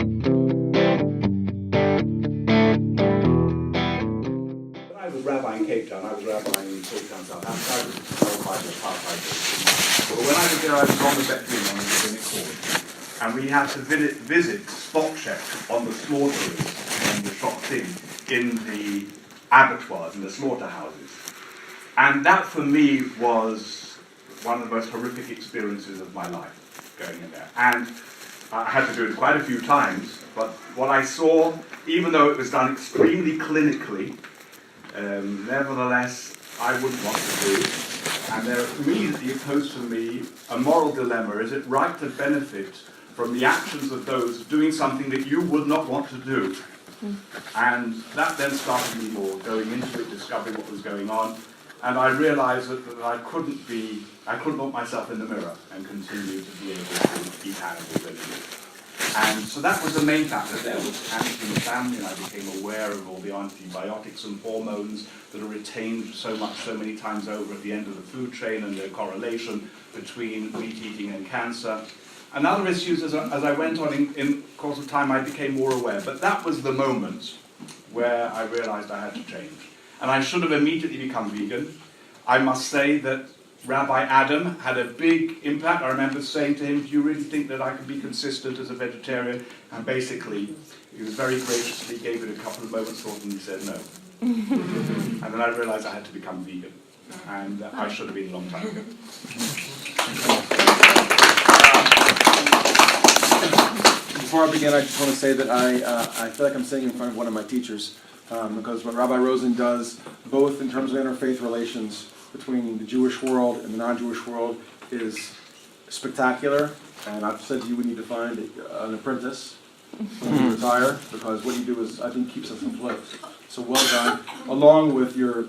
I was rabbi in Cape Town. I was rabbi in Cape Town, South Africa. I was qualified as apartheid. But when I was there, I was on the Bet-Din on the rabbinic court. And we had to visit spot check on the slaughterers and the shotzim in the abattoirs, in the slaughterhouses. And that, for me, was one of the most horrific experiences of my life, going in there. And I had to do it quite a few times, but what I saw, even though it was done extremely clinically, nevertheless, I wouldn't want to do it. And there immediately occurs to me a moral dilemma. Is it right to benefit from the actions of those doing something that you would not want to do? And that then started me more, going into it, discovering what was going on. And I realized that I couldn't look myself in the mirror and continue to be able to eat animals anymore. And so that was the main factor. There was panic in the family, and I became aware of all the antibiotics and hormones that are retained so many times over at the end of the food chain, and their correlation between meat eating and cancer. And other issues, as I went on in course of time, I became more aware. But that was the moment where I realized I had to change. And I should have immediately become vegan. I must say that Rabbi Adam had a big impact. I remember saying to him, do you really think that I can be consistent as a vegetarian? And basically, he was very gracious. He gave it a couple of moments thought, and he said no. And then I realized I had to become vegan. And I should have been a long time ago. Before I begin, I just want to say that I feel like I'm sitting in front of one of my teachers, because what Rabbi Rosen does, both in terms of interfaith relations between the Jewish world and the non-Jewish world, is spectacular. And I've said to you, we need to find an apprentice when you retire, because what you do is, I think, keeps us afloat. So well done, along with your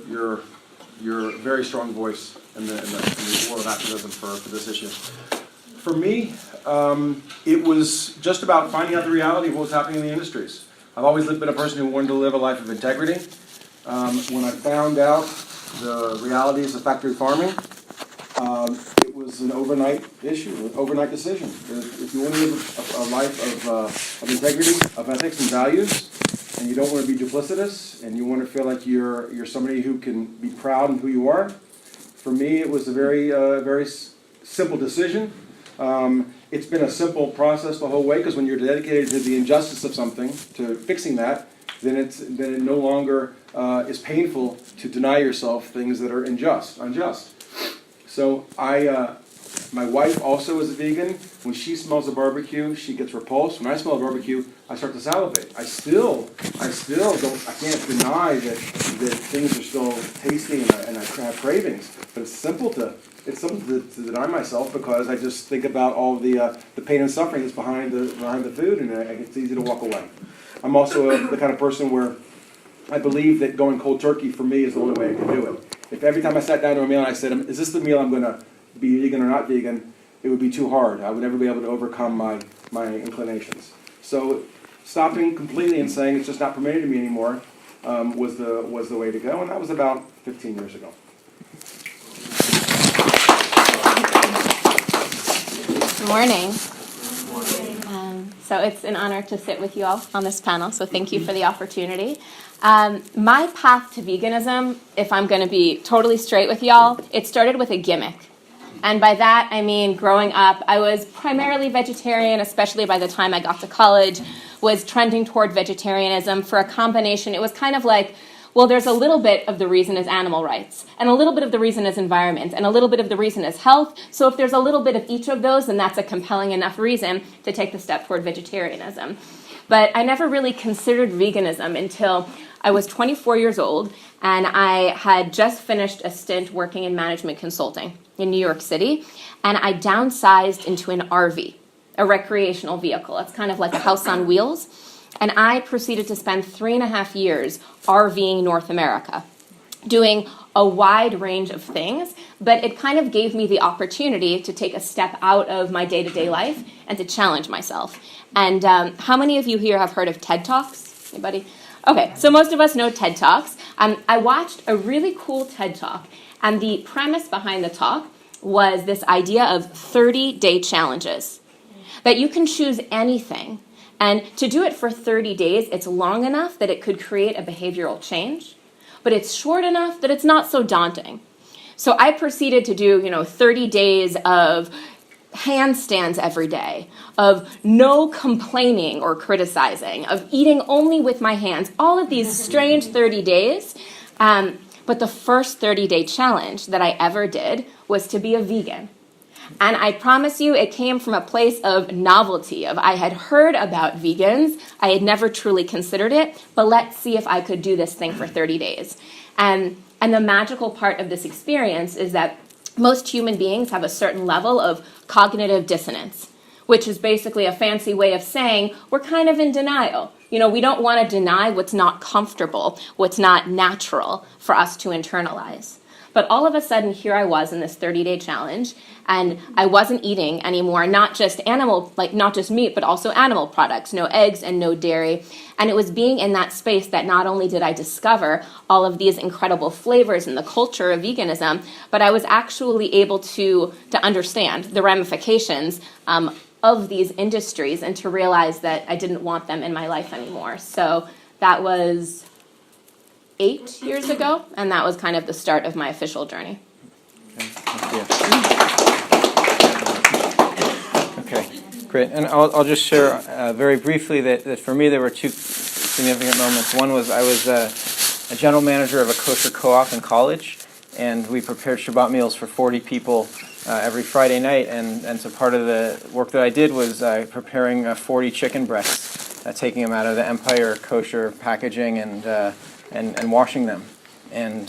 very strong voice in the world of activism for this issue. For me, it was just about finding out the reality of what was happening in the industries. I've always been a person who wanted to live a life of integrity. When I found out the realities of factory farming, it was an overnight issue, an overnight decision. If you want to live a life of integrity, of ethics and values, and you don't want to be duplicitous, and you want to feel like you're somebody who can be proud in who you are, for me it was a very simple decision. It's been a simple process the whole way, because when you're dedicated to the injustice of something, to fixing that, then it no longer is painful to deny yourself things that are unjust. So my wife also is a vegan. When she smells a barbecue, she gets repulsed. When I smell a barbecue, I start to salivate. I can't deny that things are still tasty and I have cravings. But it's simple to deny myself, because I just think about all the pain and suffering that's behind the food, and it's easy to walk away. I'm also the kind of person where I believe that going cold turkey for me is the only way I can do it. If every time I sat down to a meal and I said, is this the meal I'm going to be vegan or not vegan, it would be too hard. I would never be able to overcome my inclinations. So stopping completely and saying it's just not permitted to me anymore was the way to go, and that was about 15 years ago. Good morning. So it's an honor to sit with you all on this panel, so thank you for the opportunity. My path to veganism, if I'm going to be totally straight with y'all, it started with a gimmick. And by that, I mean growing up, I was primarily vegetarian, especially by the time I got to college, was trending toward vegetarianism for a combination. It was kind of like, well, there's a little bit of the reason is animal rights, and a little bit of the reason is environment, and a little bit of the reason is health. So if there's a little bit of each of those, then that's a compelling enough reason to take the step toward vegetarianism. But I never really considered veganism until I was 24 years old, and I had just finished a stint working in management consulting in New York City, and I downsized into an RV, a recreational vehicle. It's kind of like a house on wheels. And I proceeded to spend 3.5 years RVing North America, doing a wide range of things, but it kind of gave me the opportunity to take a step out of my day-to-day life and to challenge myself. And how many of you here have heard of TED Talks? Anybody? Okay, so most of us know TED Talks. I watched a really cool TED Talk, and the premise behind the talk was this idea of 30-day challenges, that you can choose anything, And to do it for 30 days, it's long enough that it could create a behavioral change, but it's short enough that it's not so daunting. So I proceeded to do, 30 days of handstands every day, of no complaining or criticizing, of eating only with my hands, all of these strange 30 days. But the first 30-day challenge that I ever did was to be a vegan. And I promise you, it came from a place of novelty, of I had heard about vegans, I had never truly considered it, but let's see if I could do this thing for 30 days. And the magical part of this experience is that most human beings have a certain level of cognitive dissonance, which is basically a fancy way of saying we're kind of in denial. We don't want to deny what's not comfortable, what's not natural for us to internalize. But all of a sudden, here I was in this 30-day challenge, and I wasn't eating anymore, not just meat, but also animal products, no eggs and no dairy. And it was being in that space that not only did I discover all of these incredible flavors in the culture of veganism, but I was actually able to understand the ramifications of these industries and to realize that I didn't want them in my life anymore. So that was 8 years ago, and that was kind of the start of my official journey. Okay, great. And I'll just share very briefly that for me there were two significant moments. One was I was a general manager of a kosher co-op in college, and we prepared Shabbat meals for 40 people every Friday night, and so part of the work that I did was preparing 40 chicken breasts, taking them out of the Empire kosher packaging and washing them, and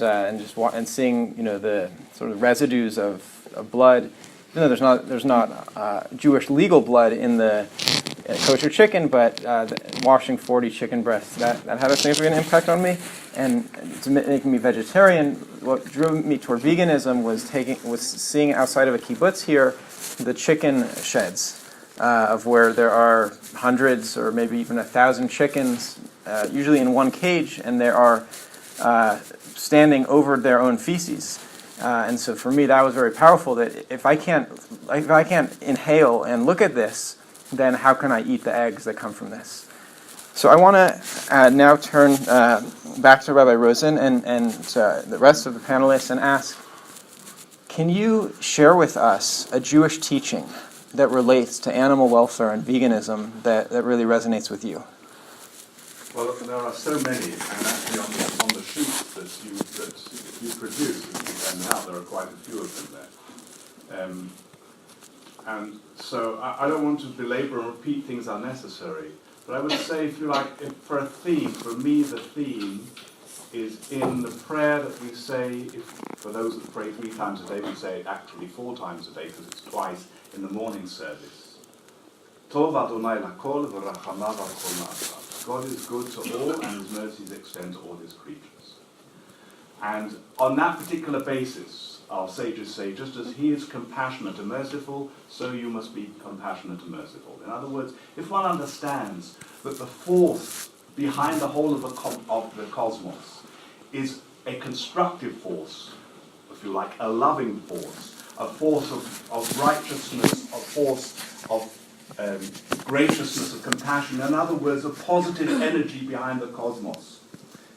seeing the sort of residues of blood. There's not Jewish legal blood in the kosher chicken, but washing 40 chicken breasts that had a significant impact on me, and it's making me vegetarian. What drew me toward veganism was seeing outside of a kibbutz here the chicken sheds of where there are hundreds or maybe even 1,000 chickens, usually in one cage, and they are standing over their own feces. And so for me, that was very powerful. That if I can't inhale and look at this, then how can I eat the eggs that come from this? So I want to now turn back to Rabbi Rosen and the rest of the panelists and ask, can you share with us a Jewish teaching that relates to animal welfare and veganism that really resonates with you? Well, there are so many, and actually on the sheets that you produce, that you send out, there are quite a few of them there. And so I don't want to belabor and repeat things unnecessary, but I would say, if you like, for a theme, for me the theme is in the prayer that we say, for those that pray 3 times a day, we say it actually 4 times a day, because it's twice in the morning service. Tov Adonai lakol v'rachamav al kol na'asav. God is good to all, and His mercies extend to all His creatures. And on that particular basis, our sages say, just as He is compassionate and merciful, so you must be compassionate and merciful. In other words, if one understands that the force behind the whole of the cosmos is a constructive force, if you like, a loving force, a force of righteousness, a force of graciousness, of compassion, in other words, a positive energy behind the cosmos,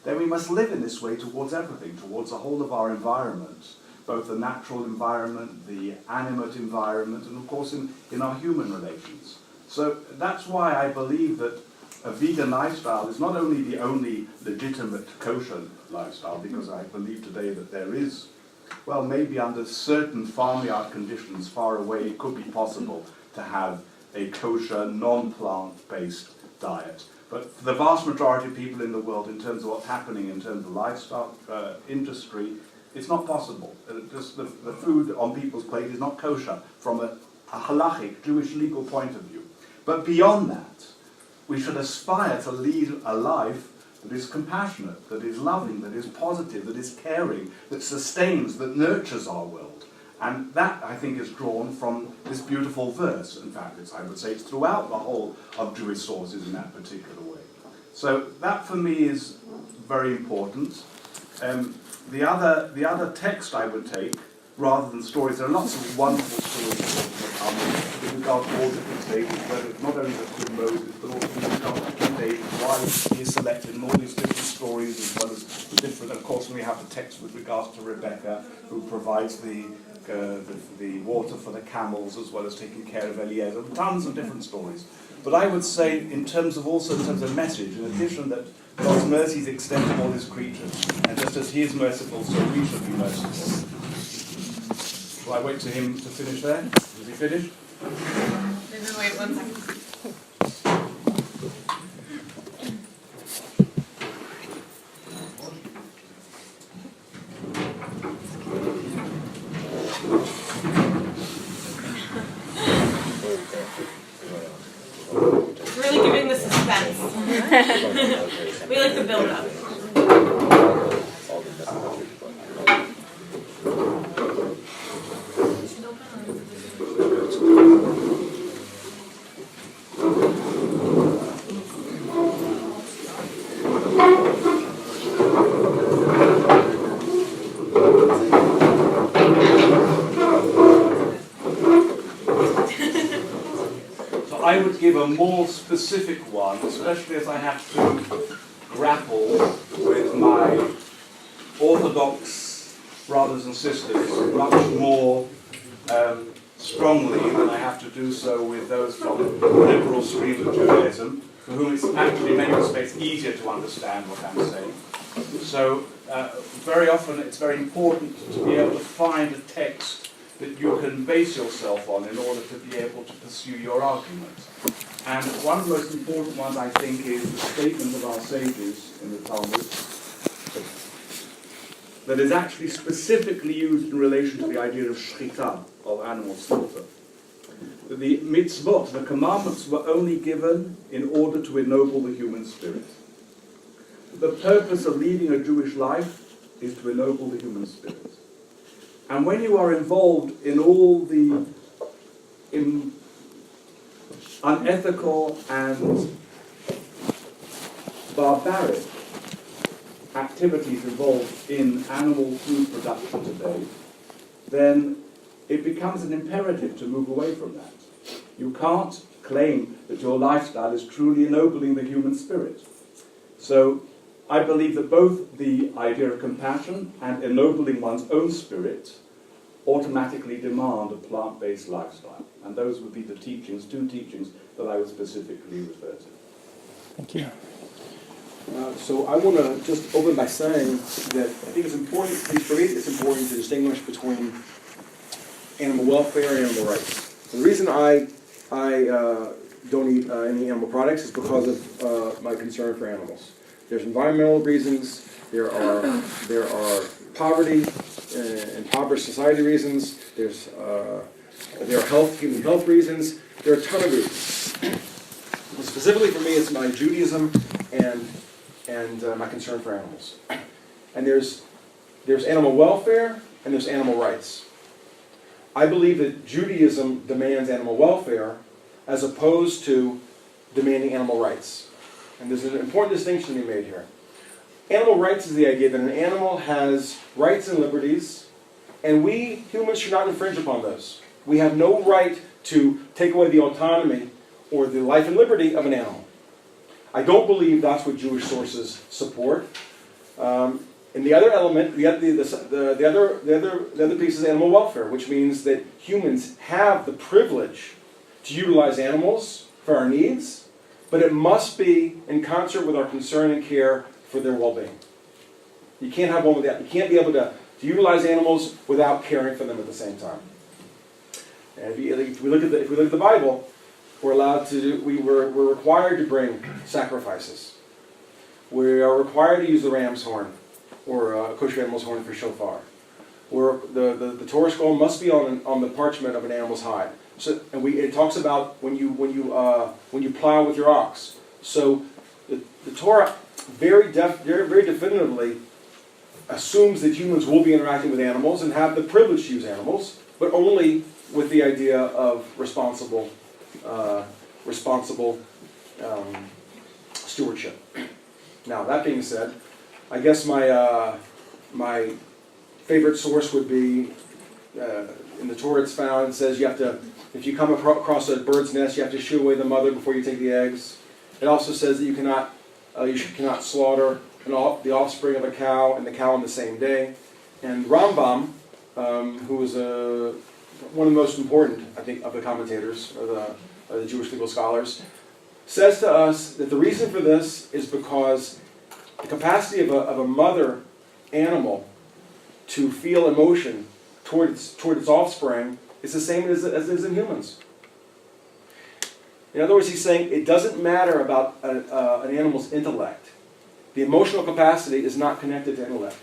then we must live in this way towards everything, towards the whole of our environment, both the natural environment, the animate environment, and of course in our human relations. So that's why I believe that a vegan lifestyle is not only the only legitimate kosher lifestyle, because I believe today that there is, well, maybe under certain farmyard conditions far away, it could be possible to have a kosher, non-plant-based diet. But for the vast majority of people in the world, in terms of what's happening in terms of livestock industry, it's not possible. Just the food on people's plate is not kosher from a halachic, Jewish legal point of view. But beyond that, we should aspire to lead a life that is compassionate, that is loving, that is positive, that is caring, that sustains, that nurtures our world. And that, I think, is drawn from this beautiful verse. In fact, I would say it's throughout the whole of Jewish sources in that particular way. So that, for me, is very important. The other text I would take, rather than stories, there are lots of wonderful stories with regard to all different stages, whether it's not only the Queen Moses, but also the text with regards to Rebecca, who provides the water for the camels as well as taking care of Eliezer. Tons of different stories. But I would say, in terms of message, in addition that God's mercies extend to all his creatures, and just as he is merciful, so we should be merciful. Shall I wait to him to finish there? Is he finished? Maybe wait 1 second. Really giving the suspense. We like the build up. I would give a more specific one, especially as I have to grapple with my Orthodox brothers and sisters much more strongly than I have to do so with those from the liberal stream of Judaism, for whom it's actually in many respects easier to understand what I'm saying. So very often it's very important to be able to find a text that you can base yourself on in order to be able to pursue your argument. And one of the most important ones, I think, is the statement of our sages in the Talmud that is actually specifically used in relation to the idea of shchita, of animal slaughter. The mitzvot, the commandments, were only given in order to ennoble the human spirit. The purpose of leading a Jewish life is to ennoble the human spirit. And when you are involved in all the unethical and barbaric activities involved in animal food production today, then it becomes an imperative to move away from that. You can't claim that your lifestyle is truly ennobling the human spirit. So I believe that both the idea of compassion and ennobling one's own spirit automatically demand a plant-based lifestyle. And those would be the teachings, two teachings that I would specifically refer to. Thank you. So I want to just open by saying that I think it's important, at least for me, it's important to distinguish between animal welfare and animal rights. So the reason I don't eat any animal products is because of my concern for animals. There's environmental reasons, there are poverty, impoverished society reasons, there are human health reasons, there are a ton of reasons. Specifically for me, it's my Judaism and my concern for animals. And there's animal welfare and there's animal rights. I believe that Judaism demands animal welfare as opposed to demanding animal rights. And there's an important distinction to be made here. Animal rights is the idea that an animal has rights and liberties, and we humans should not infringe upon those. We have no right to take away the autonomy or the life and liberty of an animal. I don't believe that's what Jewish sources support. And the other element, the other piece is animal welfare, which means that humans have the privilege to utilize animals for our needs, but it must be in concert with our concern and care for their well-being. You can't have one without. You can't be able to utilize animals without caring for them at the same time. And if we look at the Bible, we're required to bring sacrifices. We are required to use the ram's horn or a kosher animal's horn for shofar. The Torah scroll must be on the parchment of an animal's hide. So, and it talks about when you plow with your ox. So the Torah very definitively assumes that humans will be interacting with animals and have the privilege to use animals, but only with the idea of responsible stewardship. Now, that being said, I guess my favorite source would be in the Torah. It's found. It says you have to, if you come across a bird's nest, you have to shoo away the mother before you take the eggs. It also says that you cannot slaughter the offspring of a cow and the cow on the same day. And Rambam, who is one of the most important, I think, of the commentators, or the Jewish legal scholars, says to us that the reason for this is because the capacity of a mother animal to feel emotion toward its offspring is the same as it is in humans. In other words, he's saying it doesn't matter about an animal's intellect. The emotional capacity is not connected to intellect.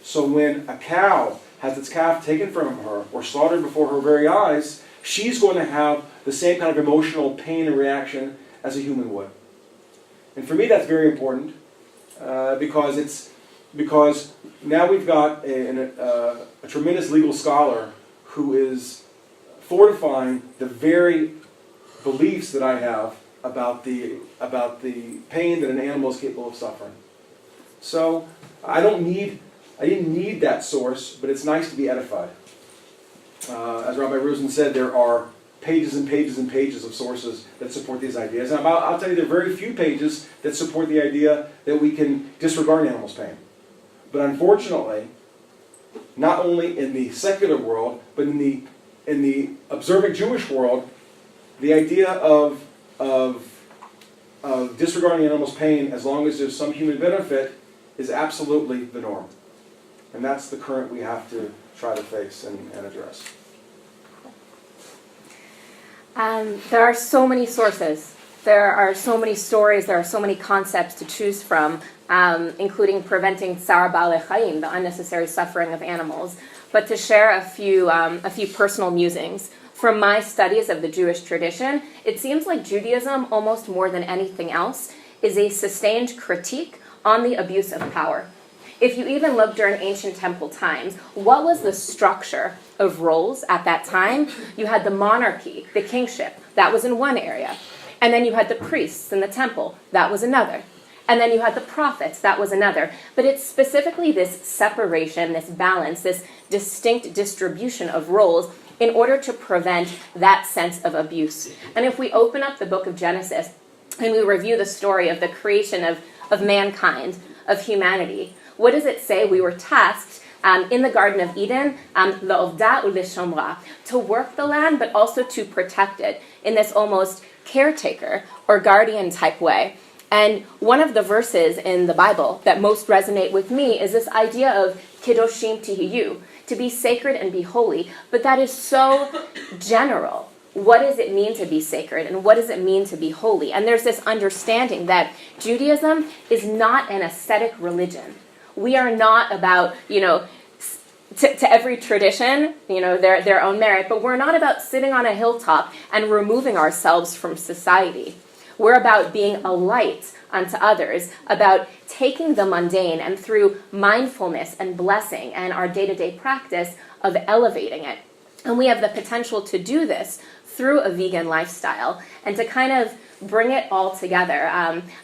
So when a cow has its calf taken from her or slaughtered before her very eyes, she's going to have the same kind of emotional pain and reaction as a human would. And for me that's very important because now we've got a tremendous legal scholar who is fortifying the very beliefs that I have about the pain that an animal is capable of suffering. So I didn't need that source, but it's nice to be edified. As Rabbi Rosen said, there are pages and pages and pages of sources that support these ideas. And I'll tell you, there are very few pages that support the idea that we can disregard an animal's pain. But unfortunately, not only in the secular world, but in the observant Jewish world, the idea of disregarding an animal's pain as long as there's some human benefit is absolutely the norm. And that's the current we have to try to face and address. There are so many sources. There are so many stories. There are so many concepts to choose from, including preventing tsar ba'alei chayim, the unnecessary suffering of animals. But to share a few personal musings. From my studies of the Jewish tradition, it seems like Judaism, almost more than anything else, is a sustained critique on the abuse of power. If you even look during ancient temple times, what was the structure of roles at that time? You had the monarchy, the kingship, that was in one area. And then you had the priests in the temple, that was another. And then you had the prophets, that was another. But it's specifically this separation, this balance, this distinct distribution of roles in order to prevent that sense of abuse. And if we open up the book of Genesis and we review the story of the creation of mankind, of humanity, what does it say? We were tasked in the Garden of Eden, l'ovda u'lishomra, to work the land, but also to protect it in this almost caretaker or guardian type way. And one of the verses in the Bible that most resonate with me is this idea of kiddoshim tihiyu, to be sacred and be holy, but that is so general. What does it mean to be sacred, and what does it mean to be holy? And there's this understanding that Judaism is not an ascetic religion. We are not about, to every tradition, their own merit, but we're not about sitting on a hilltop and removing ourselves from society. We're about being a light unto others, about taking the mundane and through mindfulness and blessing and our day-to-day practice of elevating it. And we have the potential to do this through a vegan lifestyle and to kind of bring it all together.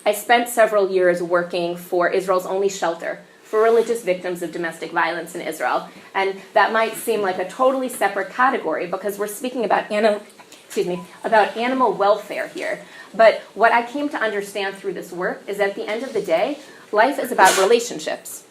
I spent several years working for Israel's only shelter for religious victims of domestic violence in Israel. And that might seem like a totally separate category because we're speaking about animal welfare here. But what I came to understand through this work is that at the end of the day, life is about relationships.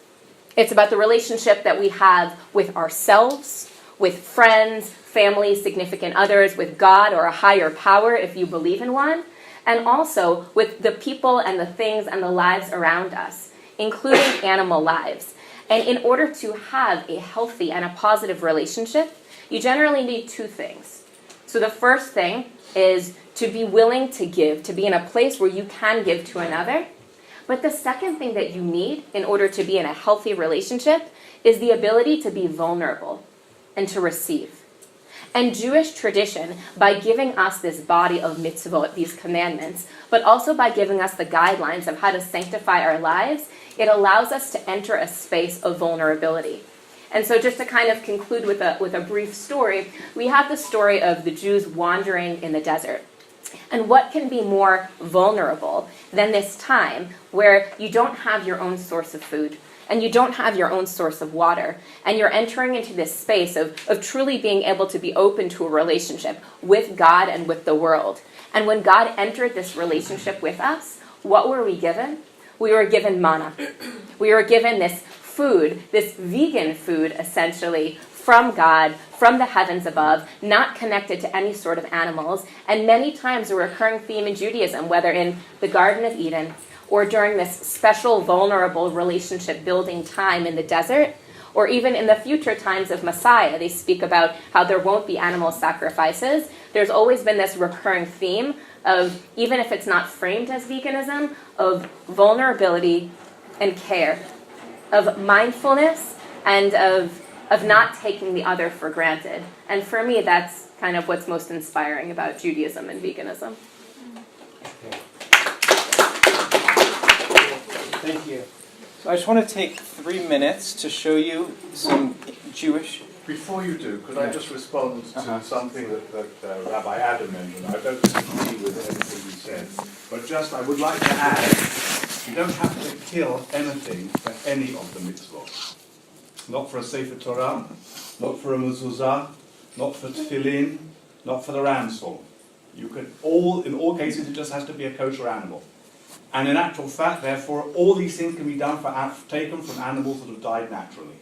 It's about the relationship that we have with ourselves, with friends, family, significant others, with God or a higher power if you believe in one, and also with the people and the things and the lives around us, including animal lives. And in order to have a healthy and a positive relationship, you generally need two things. So the first thing is to be willing to give, to be in a place where you can give to another. But the second thing that you need in order to be in a healthy relationship is the ability to be vulnerable and to receive. And Jewish tradition, by giving us this body of mitzvot, these commandments, but also by giving us the guidelines of how to sanctify our lives, it allows us to enter a space of vulnerability. And so just to kind of conclude with a brief story, we have the story of the Jews wandering in the desert. And what can be more vulnerable than this time where you don't have your own source of food and you don't have your own source of water, and you're entering into this space of truly being able to be open to a relationship with God and with the world. And when God entered this relationship with us, what were we given? we were given manna. We were given this food, this vegan food, essentially, from God, from the heavens above, not connected to any sort of animals, and many times a recurring theme in Judaism, whether in the Garden of Eden or during this special vulnerable relationship building time in the desert, or even in the future times of Messiah. They speak about how there won't be animal sacrifices. There's always been this recurring theme of, even if it's not framed as veganism, of vulnerability and care, of mindfulness, and of not taking the other for granted. And for me, that's kind of what's most inspiring about Judaism and veganism. Thank you. So I just want to take 3 minutes to show you some Jewish. Before you do, could I just respond to something that Rabbi Adam mentioned? I don't agree with anything he said, but just I would like to add, you don't have to kill anything for any of the mitzvot. Not for a Sefer Torah, not for a mezuzah, not for tefillin, not for the ram's horn. You can in all cases, it just has to be a kosher animal. And in actual fact, therefore, all these things can be done taken from animals that have died naturally.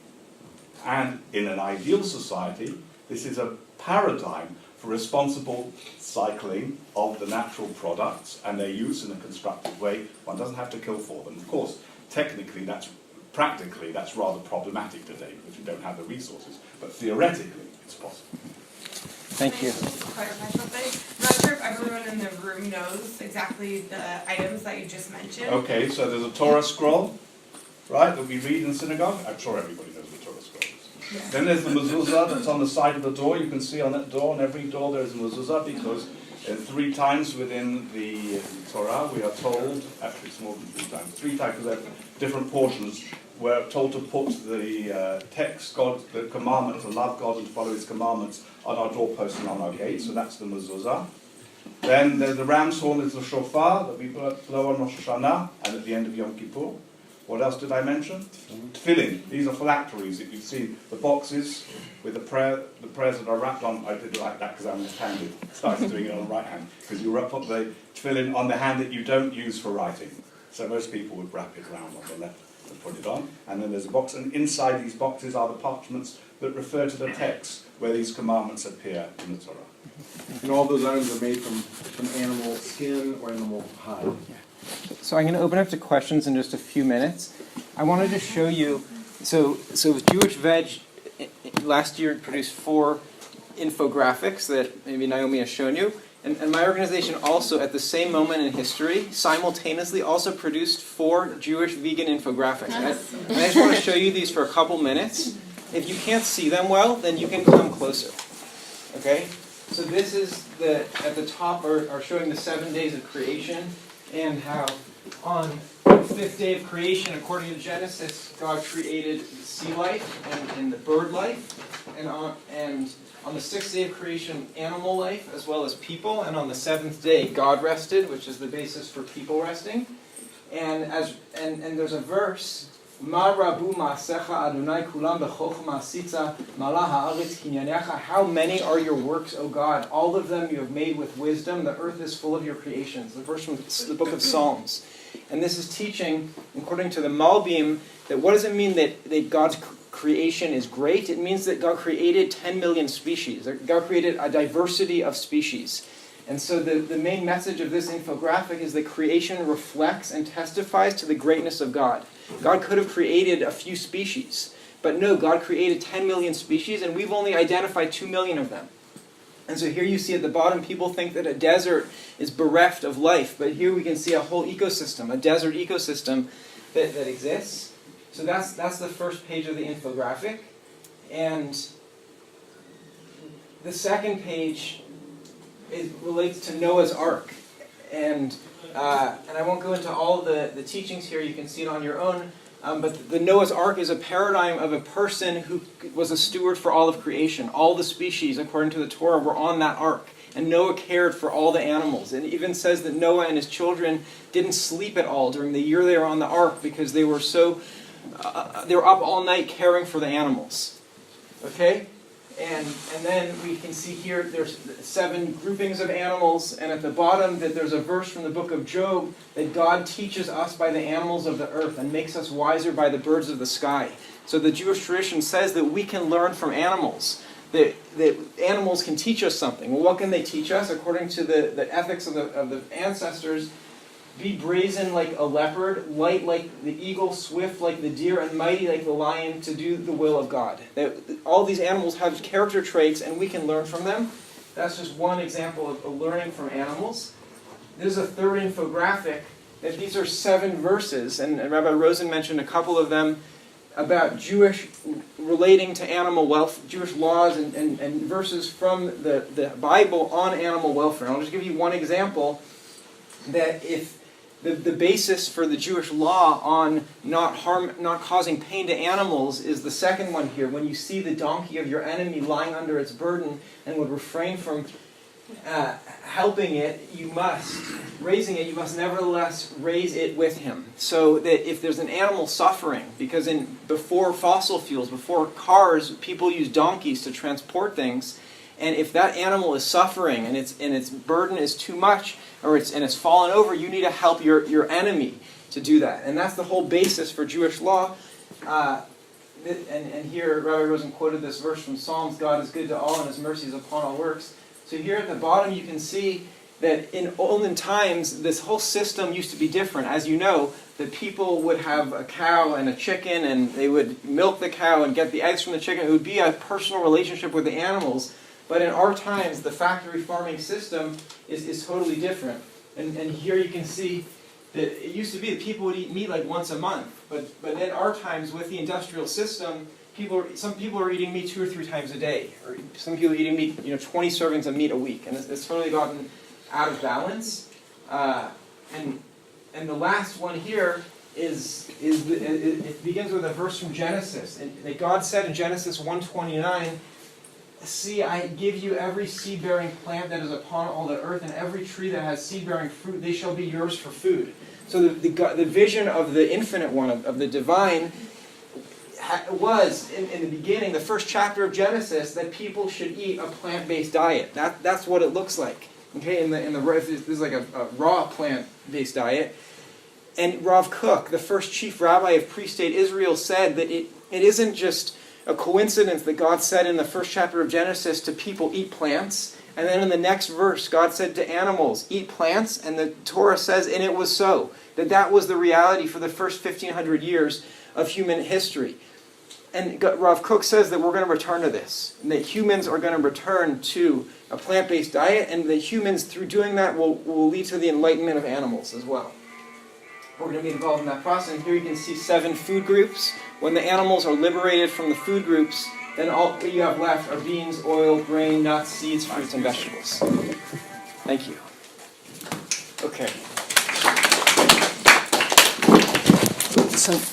And in an ideal society, this is a paradigm for responsible cycling of the natural products and their use in a constructive way. One doesn't have to kill for them. Of course, practically, that's rather problematic today because we don't have the resources. But theoretically, it's possible. Thank you. Clarify something. I'm not sure if everyone in the room knows exactly the items that you just mentioned. Okay, so there's a Torah scroll, right, that we read in synagogue. I'm sure everybody knows what Torah scroll is. Yeah. Then there's the mezuzah that's on the side of the door. You can see on that door, on every door there's a mezuzah because 3 times within the Torah we are told, actually it's more than 3 times because there are different portions, we're told to put the text, the commandment to love God and to follow His commandments on our doorposts and on our gates. So that's the mezuzah. Then the ram's horn is the shofar that we blow on Rosh Hashanah and at the end of Yom Kippur. What else did I mention? Tefillin. These are phylacteries that you've seen. The boxes with the prayers that are wrapped on. I did like that because I'm left-handed. Started doing it on the right hand because you put the tefillin on the hand that you don't use for writing. So most people would wrap it around on the left and put it on. And then there's a box, and inside these boxes are the parchments that refer to the text where these commandments appear in the Torah. And all those items are made from animal skin or animal hide. So I'm going to open up to questions in just a few minutes. I wanted to show you, so Jewish Veg last year produced 4 infographics that maybe Naomi has shown you. And my organization also, at the same moment in history, simultaneously also produced 4 Jewish vegan infographics. And I just want to show you these for a couple minutes. If you can't see them well, then you can come closer. Okay? So this is at the top are showing the 7 days of creation and how on the 5th day of creation, according to Genesis, God created sea life and the bird life, and on the 6th day of creation, animal life as well as people, and on the 7th day, God rested, which is the basis for people resting. And there's a verse. How many are your works, O God? All of them you have made with wisdom. The earth is full of your creations. The verse from the book of Psalms. And this is teaching, according to the Malbim, that what does it mean that God's creation is great? It means that God created 10 million species. God created a diversity of species. And so the main message of this infographic is that creation reflects and testifies to the greatness of God. God could have created a few species, but no, God created 10 million species, and we've only identified 2 million of them. And so here you see at the bottom, people think that a desert is bereft of life, but here we can see a whole ecosystem, a desert ecosystem that exists. So that's the first page of the infographic. And the second page relates to Noah's Ark. And I won't go into all the teachings here, you can see it on your own, but the Noah's Ark is a paradigm of a person who was a steward for all of creation. All the species, according to the Torah, were on that ark. And Noah cared for all the animals. And it even says that Noah and his children didn't sleep at all during the year they were on the ark because they were they were up all night caring for the animals. Okay? And then we can see here there's 7 groupings of animals, and at the bottom that there's a verse from the book of Job that God teaches us by the animals of the earth and makes us wiser by the birds of the sky. So the Jewish tradition says that we can learn from animals, that animals can teach us something. Well, what can they teach us? According to the ethics of the ancestors, be brazen like a leopard, light like the eagle, swift like the deer, and mighty like the lion, to do the will of God. All these animals have character traits, and we can learn from them. That's just one example of learning from animals. There's a third infographic. That these are 7 verses, and Rabbi Rosen mentioned a couple of them about Jewish relating to animal welfare, Jewish laws and verses from the Bible on animal welfare. I'll just give you one example that if the basis for the Jewish law on not causing pain to animals is the second one here. When you see the donkey of your enemy lying under its burden and would refrain from helping it, you must nevertheless raise it with him. So that if there's an animal suffering, because before fossil fuels, before cars, people used donkeys to transport things, and if that animal is suffering and its burden is too much, or it's fallen over, you need to help your enemy to do that. And that's the whole basis for Jewish law. And here Rabbi Rosen quoted this verse from Psalms, God is good to all and his mercy is upon all works. So here at the bottom you can see that in olden times this whole system used to be different. As you know, the people would have a cow and a chicken, and they would milk the cow and get the eggs from the chicken. It would be a personal relationship with the animals. But in our times, the factory farming system is totally different. And here you can see that it used to be that people would eat meat like once a month. But in our times, with the industrial system, some people are eating meat 2 or 3 times a day. Or some people are eating meat, 20 servings of meat a week. And it's totally gotten out of balance. And the last one here it begins with a verse from Genesis. And that God said in Genesis 1:29, see, I give you every seed-bearing plant that is upon all the earth, and every tree that has seed-bearing fruit, they shall be yours for food. So the vision of the infinite one, of the divine, was, in the beginning, the first chapter of Genesis, that people should eat a plant-based diet. That's what it looks like. Okay, this is like a raw plant-based diet. And Rav Kook, the first chief rabbi of pre-state Israel, said that it isn't just a coincidence that God said in the first chapter of Genesis to people, eat plants, and then in the next verse God said to animals, eat plants, and the Torah says, and it was so. That was the reality for the first 1,500 years of human history. And Rav Kook says that we're going to return to this, and that humans are going to return to a plant-based diet, and that humans, through doing that, will lead to the enlightenment of animals as well. We're going to be involved in that process. And here you can see 7 food groups. When the animals are liberated from the food groups, then all you have left are beans, oil, grain, nuts, seeds, fruits, and vegetables. Thank you. Okay.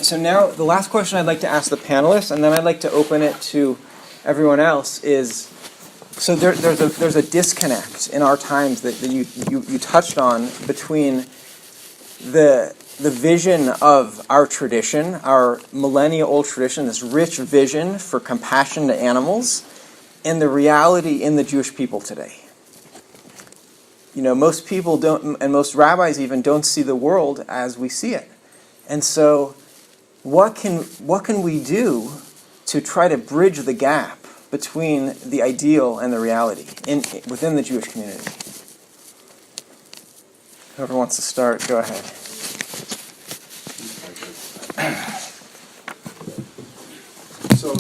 So now the last question I'd like to ask the panelists, and then I'd like to open it to everyone else, is, so there's a disconnect in our times that you touched on between the vision of our tradition, our millennia-old tradition, this rich vision for compassion to animals, and the reality in the Jewish people today. Most people don't, and most rabbis even don't see the world as we see it. And so, what can we do to try to bridge the gap between the ideal and the reality within the Jewish community? Whoever wants to start, go ahead. So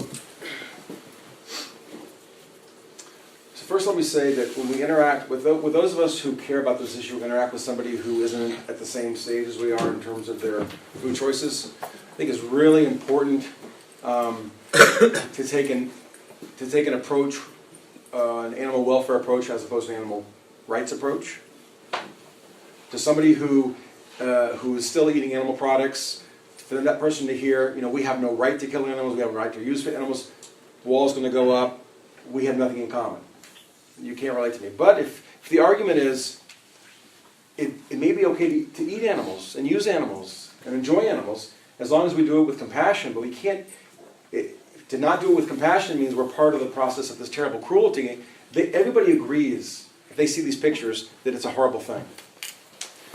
first let me say that when we interact with those of us who care about this issue, we interact with somebody who isn't at the same stage as we are in terms of their food choices, I think it's really important to take an approach, an animal welfare approach as opposed to an animal rights approach. To somebody who is still eating animal products, for that person to hear, we have no right to kill animals, we have a right to use animals, the wall's going to go up, we have nothing in common. You can't relate to me. But if the argument is, it may be okay to eat animals and use animals and enjoy animals, as long as we do it with compassion, but we can't, To not do it with compassion means we're part of the process of this terrible cruelty. Everybody agrees, if they see these pictures, that it's a horrible thing.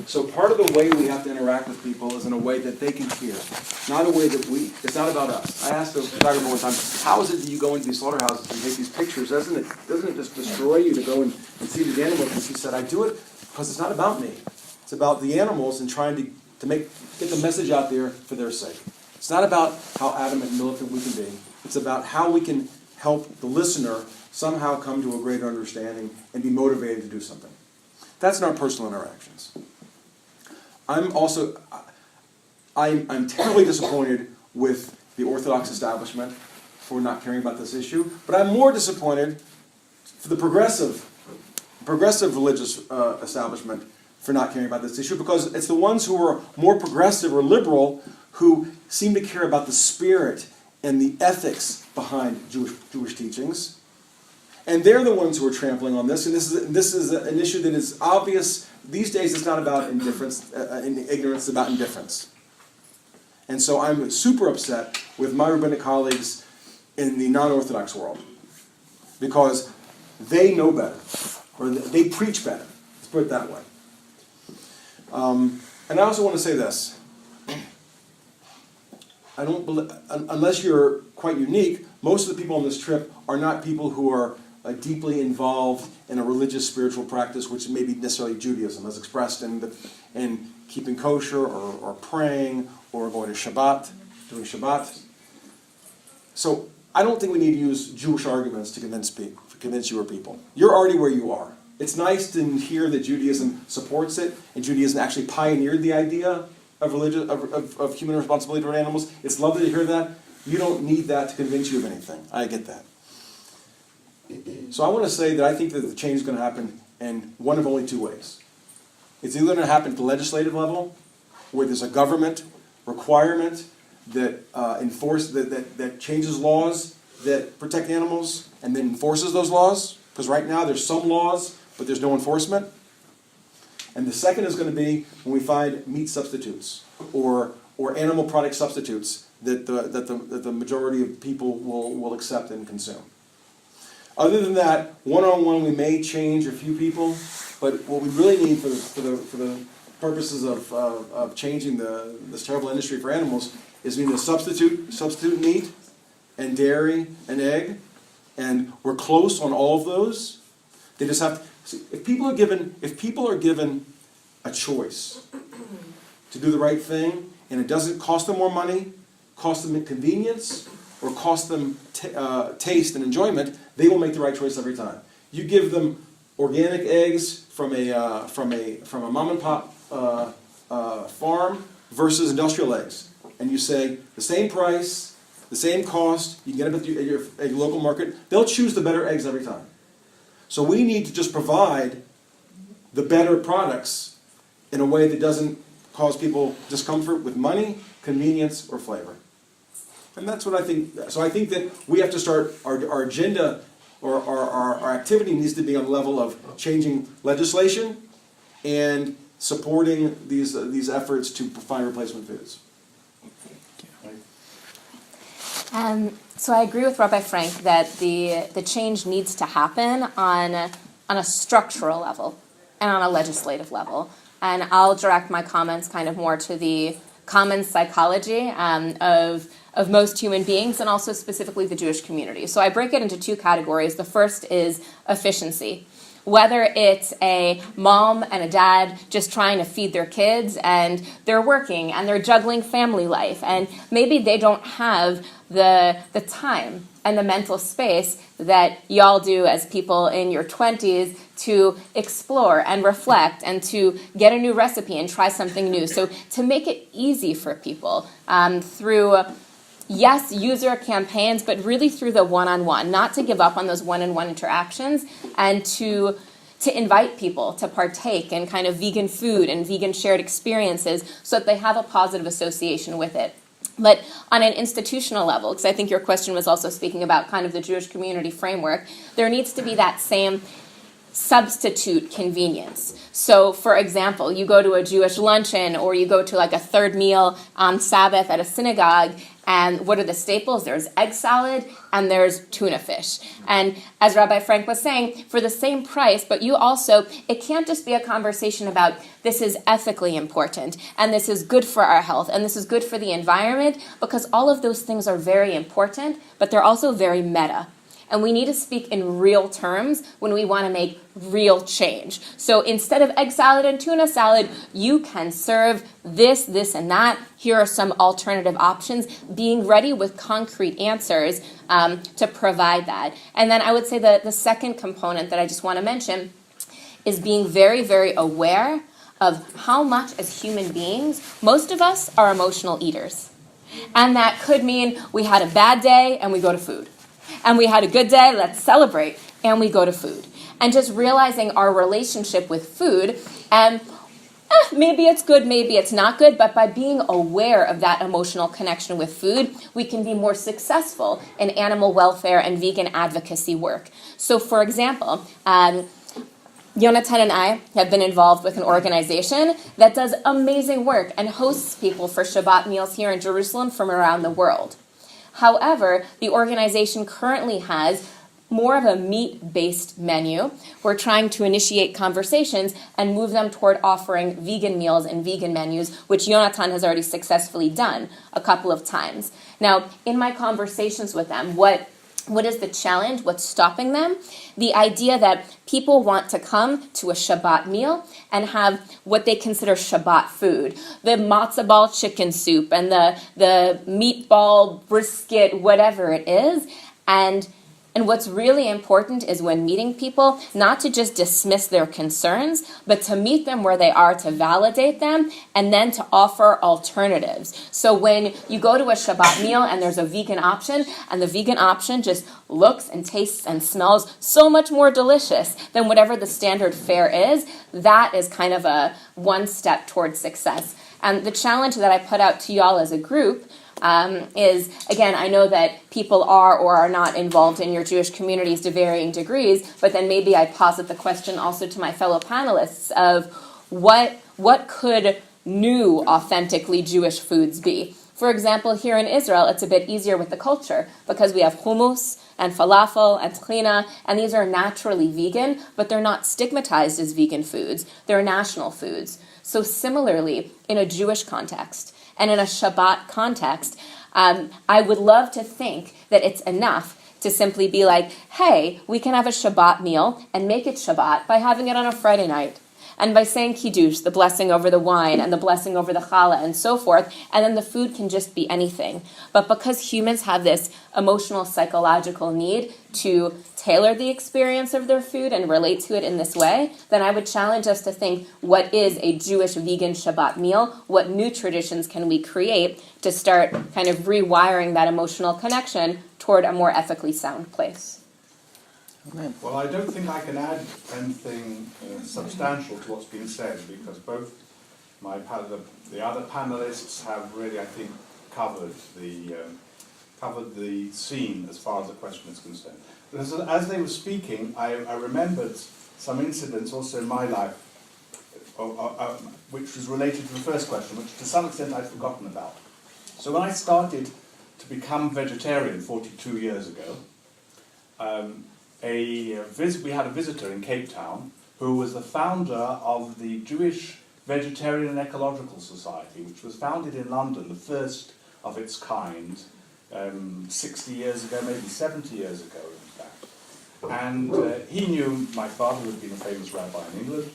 So part of the way we have to interact with people is in a way that they can hear, not a way that it's not about us. I asked a photographer one time, how is it that you go into these slaughterhouses and take these pictures? Doesn't it just destroy you to go and see these animals? And she said, I do it because it's not about me. It's about the animals and trying to get the message out there for their sake. It's not about how adamant and militant we can be. It's about how we can help the listener somehow come to a greater understanding and be motivated to do something. That's in our personal interactions. I'm terribly disappointed with the Orthodox establishment for not caring about this issue, but I'm more disappointed for the progressive religious establishment for not caring about this issue, because it's the ones who are more progressive or liberal who seem to care about the spirit and the ethics behind Jewish teachings. And they're the ones who are trampling on this, and this is an issue that is obvious. These days it's not about indifference, ignorance, it's about indifference. And so I'm super upset with my rabbinic colleagues in the non-Orthodox world, because they know better, or they preach better. Let's put it that way. And I also want to say this. I don't believe, unless you're quite unique, most of the people on this trip are not people who are deeply involved in a religious spiritual practice, which may be necessarily Judaism, as expressed in keeping kosher or praying or going to Shabbat, doing Shabbat. So I don't think we need to use Jewish arguments to convince your people. You're already where you are. It's nice to hear that Judaism supports it, and Judaism actually pioneered the idea of human responsibility toward animals. It's lovely to hear that. You don't need that to convince you of anything. I get that. So I want to say that I think that the change is going to happen in one of only two ways. It's either going to happen at the legislative level, where there's a government requirement that that changes laws that protect animals and then enforces those laws, because right now there's some laws, but there's no enforcement. And the second is going to be when we find meat substitutes or animal product substitutes that the majority of people will accept and consume. Other than that, one-on-one we may change a few people, but what we really need for the purposes of changing this terrible industry for animals is we need to substitute meat and dairy and egg, and we're close on all of those. They just have to see, if people are given a choice to do the right thing, and it doesn't cost them more money, cost them inconvenience, or cost them taste and enjoyment, they will make the right choice every time. You give them organic eggs from a mom and pop farm versus industrial eggs, and you say the same price, the same cost, you can get them at your local market, they'll choose the better eggs every time. So we need to just provide the better products in a way that doesn't cause people discomfort with money, convenience, or flavor. And that's what I think. So I think that we have to start our agenda, or our activity needs to be on the level of changing legislation and supporting these efforts to find replacement foods. So I agree with Rabbi Frank that the change needs to happen on a structural level and on a legislative level. And I'll direct my comments kind of more to the common psychology of most human beings, and also specifically the Jewish community. So I break it into two categories. The first is efficiency. Whether it's a mom and a dad just trying to feed their kids, and they're working and they're juggling family life, and maybe they don't have the time and the mental space that y'all do as people in your 20s to explore and reflect and to get a new recipe and try something new. So to make it easy for people through, yes, user campaigns, but really through the one-on-one, not to give up on those one-on-one interactions, and to invite people to partake in kind of vegan food and vegan shared experiences so that they have a positive association with it. But on an institutional level, because I think your question was also speaking about kind of the Jewish community framework, there needs to be that same substitute convenience. So, for example, you go to a Jewish luncheon, or you go to like a third meal on Sabbath at a synagogue, And what are the staples? There's egg salad and there's tuna fish. And as Rabbi Frank was saying, for the same price, but you also, it can't just be a conversation about this is ethically important and this is good for our health and this is good for the environment, because all of those things are very important, but they're also very meta. And we need to speak in real terms when we want to make real change. So instead of egg salad and tuna salad, you can serve this, this, and that. Here are some alternative options, being ready with concrete answers to provide that. And then I would say the second component that I just want to mention is being very, very aware of how much as human beings, most of us are emotional eaters. And that could mean we had a bad day and we go to food. And we had a good day, let's celebrate, and we go to food. And just realizing our relationship with food, and maybe it's good, maybe it's not good, but by being aware of that emotional connection with food, we can be more successful in animal welfare and vegan advocacy work. So for example, Yonatan and I have been involved with an organization that does amazing work and hosts people for Shabbat meals here in Jerusalem from around the world. However, the organization currently has more of a meat-based menu. We're trying to initiate conversations and move them toward offering vegan meals and vegan menus, which Yonatan has already successfully done a couple of times. Now, in my conversations with them, what is the challenge? What's stopping them? The idea that people want to come to a Shabbat meal and have what they consider Shabbat food. The matzah ball chicken soup and the meatball brisket, whatever it is. And what's really important is when meeting people, not to just dismiss their concerns, but to meet them where they are, to validate them, and then to offer alternatives. So when you go to a Shabbat meal and there's a vegan option, and the vegan option just looks and tastes and smells so much more delicious than whatever the standard fare is, that is kind of a one step towards success. And the challenge that I put out to y'all as a group is, again, I know that people are or are not involved in your Jewish communities to varying degrees, but then maybe I posit the question also to my fellow panelists of what could new, authentically Jewish foods be? For example, here in Israel, it's a bit easier with the culture because we have hummus and falafel and tahina, and these are naturally vegan, but they're not stigmatized as vegan foods. They're national foods. So similarly, in a Jewish context, and in a Shabbat context, I would love to think that it's enough to simply be like, hey, we can have a Shabbat meal and make it Shabbat by having it on a Friday night. And by saying Kiddush, the blessing over the wine and the blessing over the challah and so forth, and then the food can just be anything. But because humans have this emotional, psychological need to tailor the experience of their food and relate to it in this way, then I would challenge us to think, what is a Jewish vegan Shabbat meal? What new traditions can we create to start kind of rewiring that emotional connection toward a more ethically sound place? Amen. Well, I don't think I can add anything substantial to what's been said, because both the other panelists have really, I think, covered the scene as far as the question is concerned. But as they were speaking, I remembered some incidents also in my life, which was related to the first question, which to some extent I'd forgotten about. So when I started to become vegetarian 42 years ago, we had a visitor in Cape Town who was the founder of the Jewish Vegetarian and Ecological Society, which was founded in London, the first of its kind, 60 years ago, maybe 70 years ago, in fact. And he knew my father, who had been a famous rabbi in England,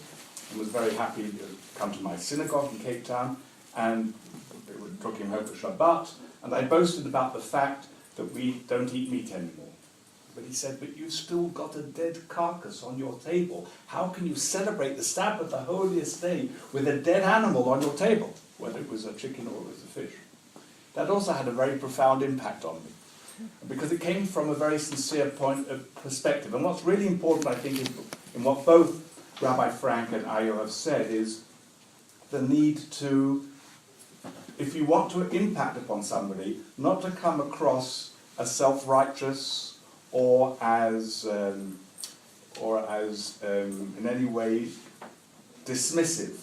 and was very happy to come to my synagogue in Cape Town, and we took him home for Shabbat, and I boasted about the fact that we don't eat meat anymore. But he said, but you've still got a dead carcass on your table. How can you celebrate the Sabbath, the holiest day, with a dead animal on your table, whether it was a chicken or it was a fish? That also had a very profound impact on me, because it came from a very sincere point of perspective. And what's really important, I think, in what both Rabbi Frank and Ayo have said, is the need to, if you want to impact upon somebody, not to come across as self-righteous, or as in any way dismissive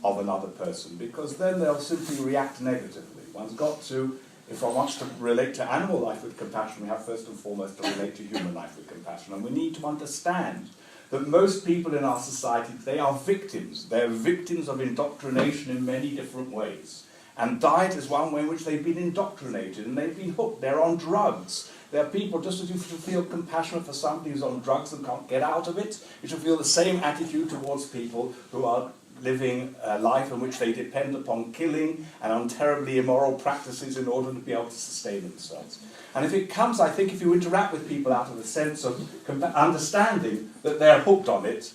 of another person, because then they'll simply react negatively. One's got to if one wants to relate to animal life with compassion, we have first and foremost to relate to human life with compassion. And we need to understand that most people in our society, they are victims. They're victims of indoctrination in many different ways. And diet is one way in which they've been indoctrinated and they've been hooked. They're on drugs. There are people, just as you should feel compassionate for somebody who's on drugs and can't get out of it, you should feel the same attitude towards people who are living a life in which they depend upon killing and on terribly immoral practices in order to be able to sustain themselves. And if it comes, I think, if you interact with people out of a sense of understanding that they're hooked on it,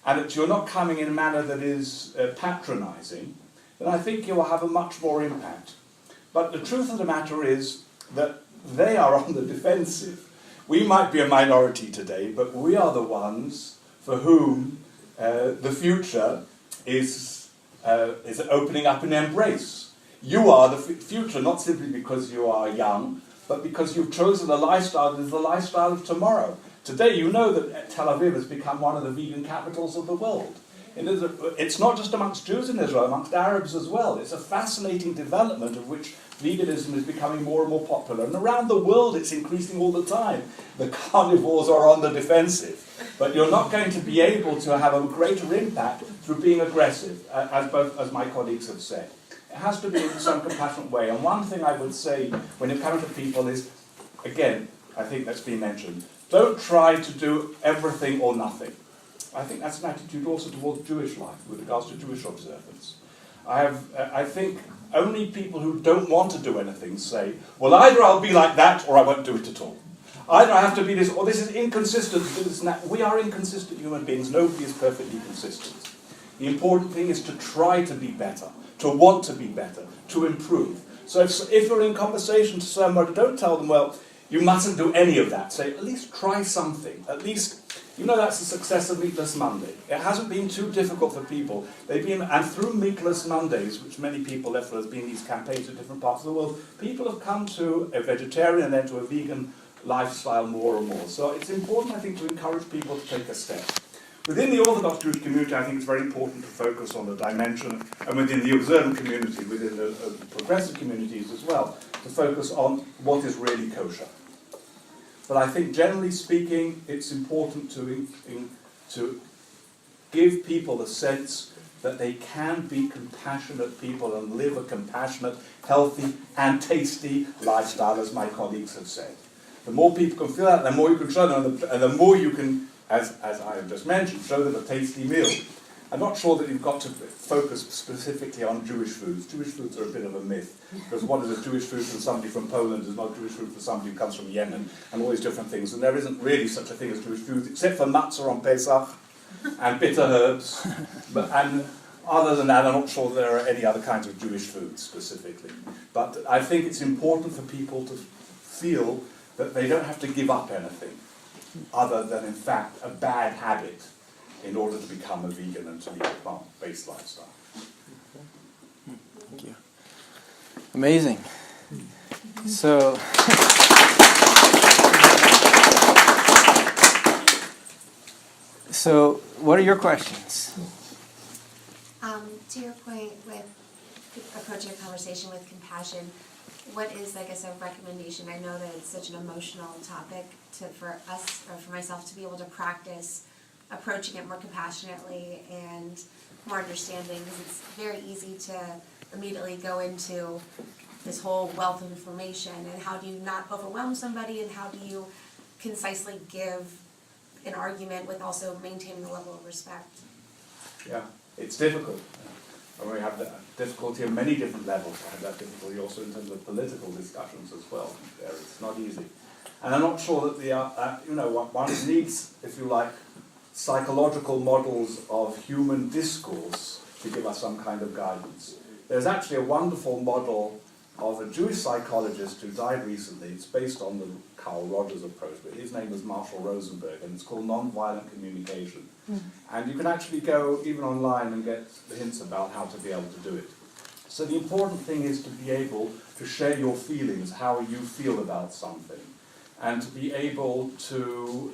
and that you're not coming in a manner that is patronizing, then I think you will have a much more impact. But the truth of the matter is that they are on the defensive. We might be a minority today, but we are the ones for whom the future is opening up an embrace. You are the future, not simply because you are young, but because you've chosen a lifestyle that is the lifestyle of tomorrow. Today, you know that Tel Aviv has become one of the vegan capitals of the world. It's not just amongst Jews in Israel, amongst Arabs as well. It's a fascinating development of which veganism is becoming more and more popular. And around the world, it's increasing all the time. The carnivores are on the defensive. But you're not going to be able to have a greater impact through being aggressive, as my colleagues have said. It has to be in some compassionate way. And one thing I would say when it comes to people is, again, I think that's been mentioned, don't try to do everything or nothing. I think that's an attitude also towards Jewish life with regards to Jewish observance. I think only people who don't want to do anything say, well, either I'll be like that or I won't do it at all. Either I have to be this, or this is inconsistent. This and that. We are inconsistent human beings. Nobody is perfectly consistent. The important thing is to try to be better, to want to be better, to improve. So if you're in conversation to someone, don't tell them, well, you mustn't do any of that. Say, at least try something. At least, that's the success of Meatless Monday. It hasn't been too difficult for people. And through Meatless Mondays, which many people, therefore, there's been these campaigns in different parts of the world, people have come to a vegetarian and then to a vegan lifestyle more and more. So it's important, I think, to encourage people to take a step. Within the Orthodox Jewish community, I think it's very important to focus on the dimension, and within the observant community, within the progressive communities as well, to focus on what is really kosher. But I think, generally speaking, it's important to give people the sense that they can be compassionate people and live a compassionate, healthy, and tasty lifestyle, as my colleagues have said. The more people can feel that, the more you can show them, and the more you can, as I have just mentioned, show them a tasty meal. I'm not sure that you've got to focus specifically on Jewish foods. Jewish foods are a bit of a myth, because what is a Jewish food from somebody from Poland is not Jewish food for somebody who comes from Yemen, and all these different things. And there isn't really such a thing as Jewish food, except for matzah on Pesach, and bitter herbs. And other than that, I'm not sure there are any other kinds of Jewish foods specifically. But I think it's important for people to feel that they don't have to give up anything other than, in fact, a bad habit in order to become a vegan and to lead a plant-based lifestyle. Thank you. Amazing. So, what are your questions? To your point with approaching a conversation with compassion, what is, I guess, a recommendation? I know that it's such an emotional topic for us, or for myself, to be able to practice approaching it more compassionately and more understanding, because it's very easy to immediately go into this whole wealth of information, and how do you not overwhelm somebody, and how do you concisely give an argument with also maintaining a level of respect? Yeah, it's difficult. And we have that difficulty on many different levels. I have that difficulty also in terms of political discussions as well. It's not easy. And I'm not sure that one needs, if you like, psychological models of human discourse to give us some kind of guidance. There's actually a wonderful model of a Jewish psychologist who died recently. It's based on the Carl Rogers approach, but his name was Marshall Rosenberg, and it's called Nonviolent Communication. And you can actually go even online and get the hints about how to be able to do it. So the important thing is to be able to share your feelings, how you feel about something, and to be able to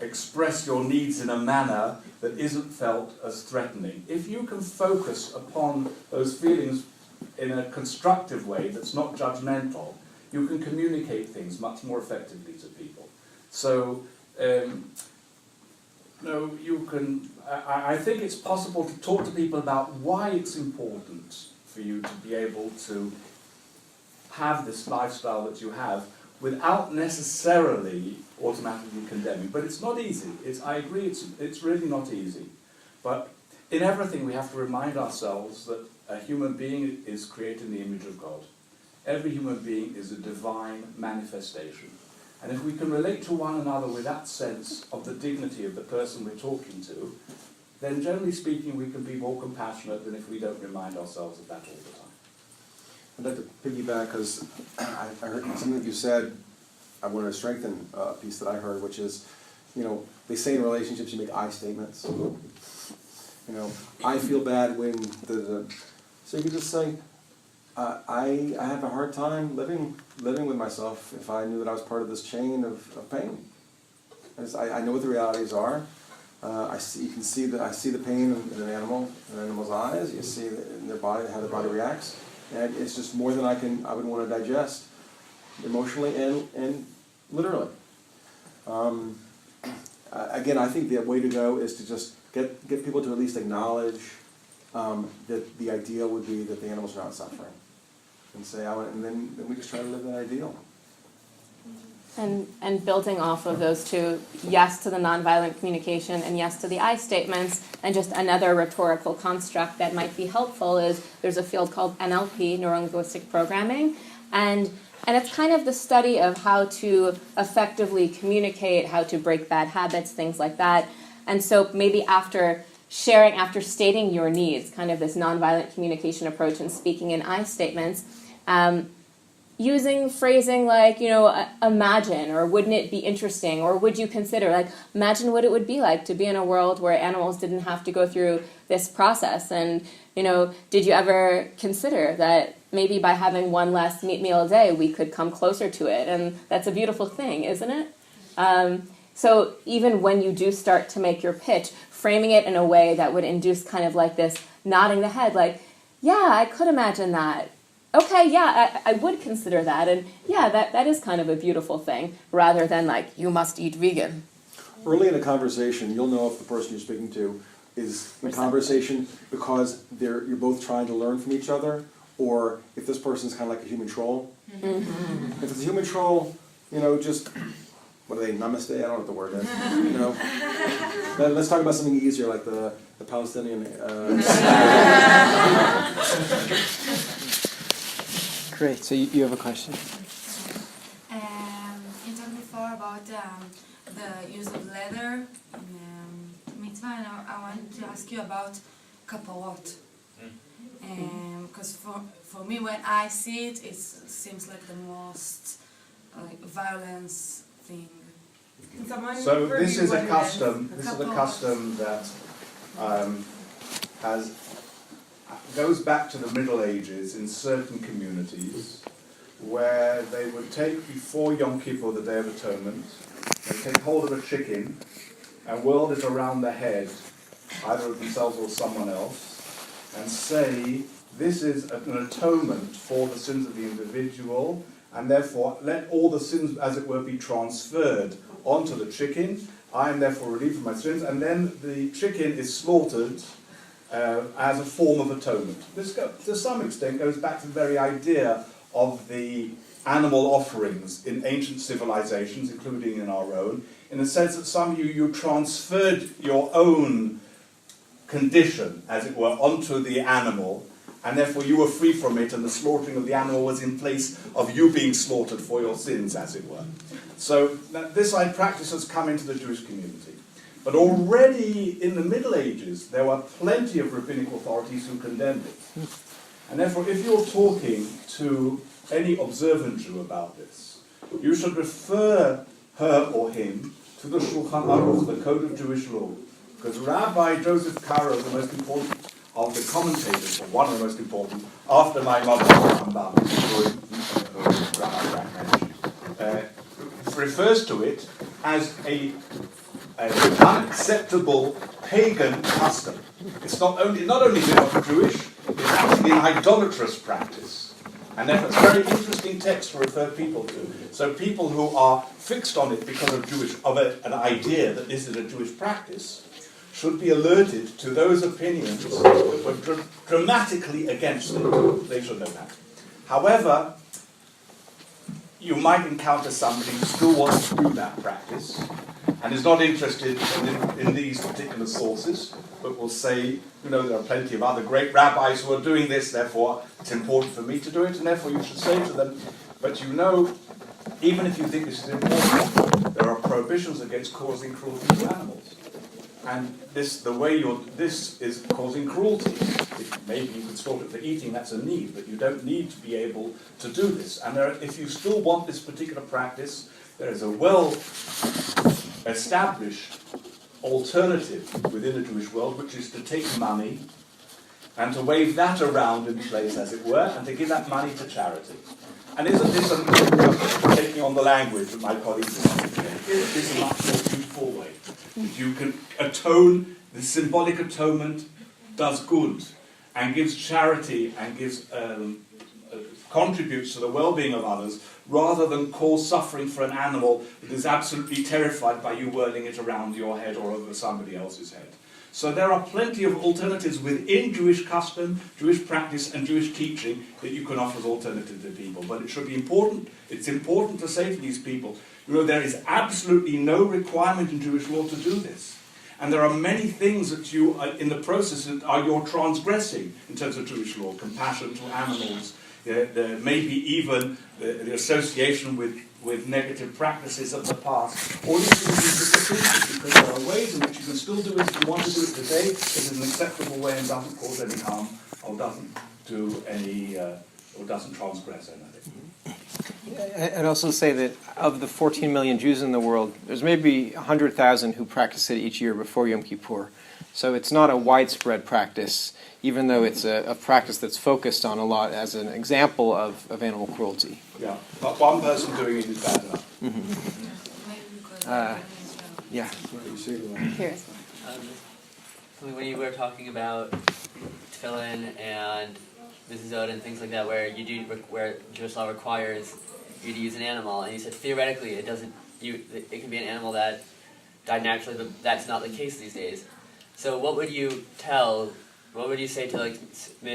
express your needs in a manner that isn't felt as threatening. If you can focus upon those feelings in a constructive way that's not judgmental, you can communicate things much more effectively to people. So, you can. I think it's possible to talk to people about why it's important for you to be able to have this lifestyle that you have without necessarily automatically condemning. But it's not easy. I agree, it's really not easy. But in everything we have to remind ourselves that a human being is created in the image of God. Every human being is a divine manifestation. And if we can relate to one another with that sense of the dignity of the person we're talking to, then generally speaking we can be more compassionate than if we don't remind ourselves of that all the time. I'd like to piggyback, because I heard something that you said. I wanted to strengthen a piece that I heard, which is, they say in relationships you make I statements. I feel bad when so you could just say, I have a hard time living with myself if I knew that I was part of this chain of pain. I know what the realities are. I see the pain in an animal's eyes. You see in their body, how their body reacts, and it's just more than I would want to digest, emotionally and literally. Again, I think the way to go is to just get people to at least acknowledge that the ideal would be that the animals are not suffering, and say, and then we just try to live that ideal. And building off of those two, yes to the nonviolent communication and yes to the I statements, and just another rhetorical construct that might be helpful is there's a field called NLP, Neuro-Linguistic Programming, and it's kind of the study of how to effectively communicate, how to break bad habits, things like that. And so maybe after stating your needs, kind of this nonviolent communication approach and speaking in I statements, using phrasing like, imagine, or wouldn't it be interesting, or would you consider, like, imagine what it would be like to be in a world where animals didn't have to go through this process, and, did you ever consider that maybe by having one less meat meal a day, we could come closer to it, and that's a beautiful thing, isn't it? So even when you do start to make your pitch, framing it in a way that would induce kind of like this nodding the head, like, yeah, I could imagine that. Okay, yeah, I would consider that, and yeah, that is kind of a beautiful thing, rather than like, you must eat vegan. Early in a conversation, you'll know if the person you're speaking to is in conversation because you're both trying to learn from each other, or if this person's kind of like a human troll. Mm-hmm. If it's a human troll, just, what are they, namaste? I don't know what the word is. Let's talk about something easier, like the Palestinian. Great. So you have a question? You talked before about the use of leather in mitzvah, and I want to ask you about kaparot. Because for me, when I see it, it seems like the most violence thing. So this is a custom. This is a custom that goes back to the Middle Ages in certain communities, where they would take, before Yom Kippur, the Day of Atonement, they take hold of a chicken and whirl it around the head, either of themselves or someone else, and say, this is an atonement for the sins of the individual, and therefore let all the sins, as it were, be transferred onto the chicken. I am therefore relieved from my sins, and then the chicken is slaughtered as a form of atonement. This, to some extent, goes back to the very idea of the animal offerings in ancient civilizations, including in our own, in the sense that some of you transferred your own condition, as it were, onto the animal, and therefore you were free from it, and the slaughtering of the animal was in place of you being slaughtered for your sins, as it were. So this practice has come into the Jewish community. But already in the Middle Ages, there were plenty of rabbinic authorities who condemned it. And therefore, if you're talking to any observant Jew about this, you should refer her or him to the Shulchan Aruch, the Code of Jewish Law. Because Rabbi Joseph Caro, the most important of the commentators, or one of the most important, after my mother, Rabbi Frank mentioned, refers to it as an unacceptable pagan custom. It's not only is it not Jewish, it's actually an idolatrous practice. And therefore it's a very interesting text to refer people to. So people who are fixed on it because of an idea that this is a Jewish practice should be alerted to those opinions that were dramatically against it. They should know that. However, you might encounter somebody who still wants to do that practice and is not interested in these particular sources, but will say, there are plenty of other great rabbis who are doing this, therefore it's important for me to do it, and therefore you should say to them, but even if you think this is important, there are prohibitions against causing cruelty to animals. And this is causing cruelty. Maybe you could stop it for eating, that's a need, but you don't need to be able to do this. And if you still want this particular practice, there is a well-established alternative within the Jewish world, which is to take money and to wave that around in place, as it were, and to give that money to charity. And isn't this taking on the language of my colleagues? This is a much more beautiful way. You can atone, the symbolic atonement does good and gives charity and gives contributes to the well-being of others, rather than cause suffering for an animal that is absolutely terrified by you whirling it around your head or over somebody else's head. So there are plenty of alternatives within Jewish custom, Jewish practice, and Jewish teaching that you can offer as alternative to people. But it should be important. It's important to say to these people, there is absolutely no requirement in Jewish law to do this. And there are many things that you, in the process, that you're transgressing in terms of Jewish law. Compassion to animals, there may be even the association with negative practices of the past. All these things are disappeared, because there are ways in which you can still do it if you want to do it today. It is an acceptable way and doesn't cause any harm, or doesn't do any, or doesn't transgress anything. I'd also say that of the 14 million Jews in the world, there's maybe 100,000 who practice it each year before Yom Kippur. So it's not a widespread practice, even though it's a practice that's focused on a lot as an example of animal cruelty. Yeah, but one person doing it is bad enough. Yeah. Here's When you were talking about tefillin and mezuzot and things like that, where Jewish law requires you to use an animal, and you said theoretically it can be an animal that died naturally, but that's not the case these days. So what would you say to,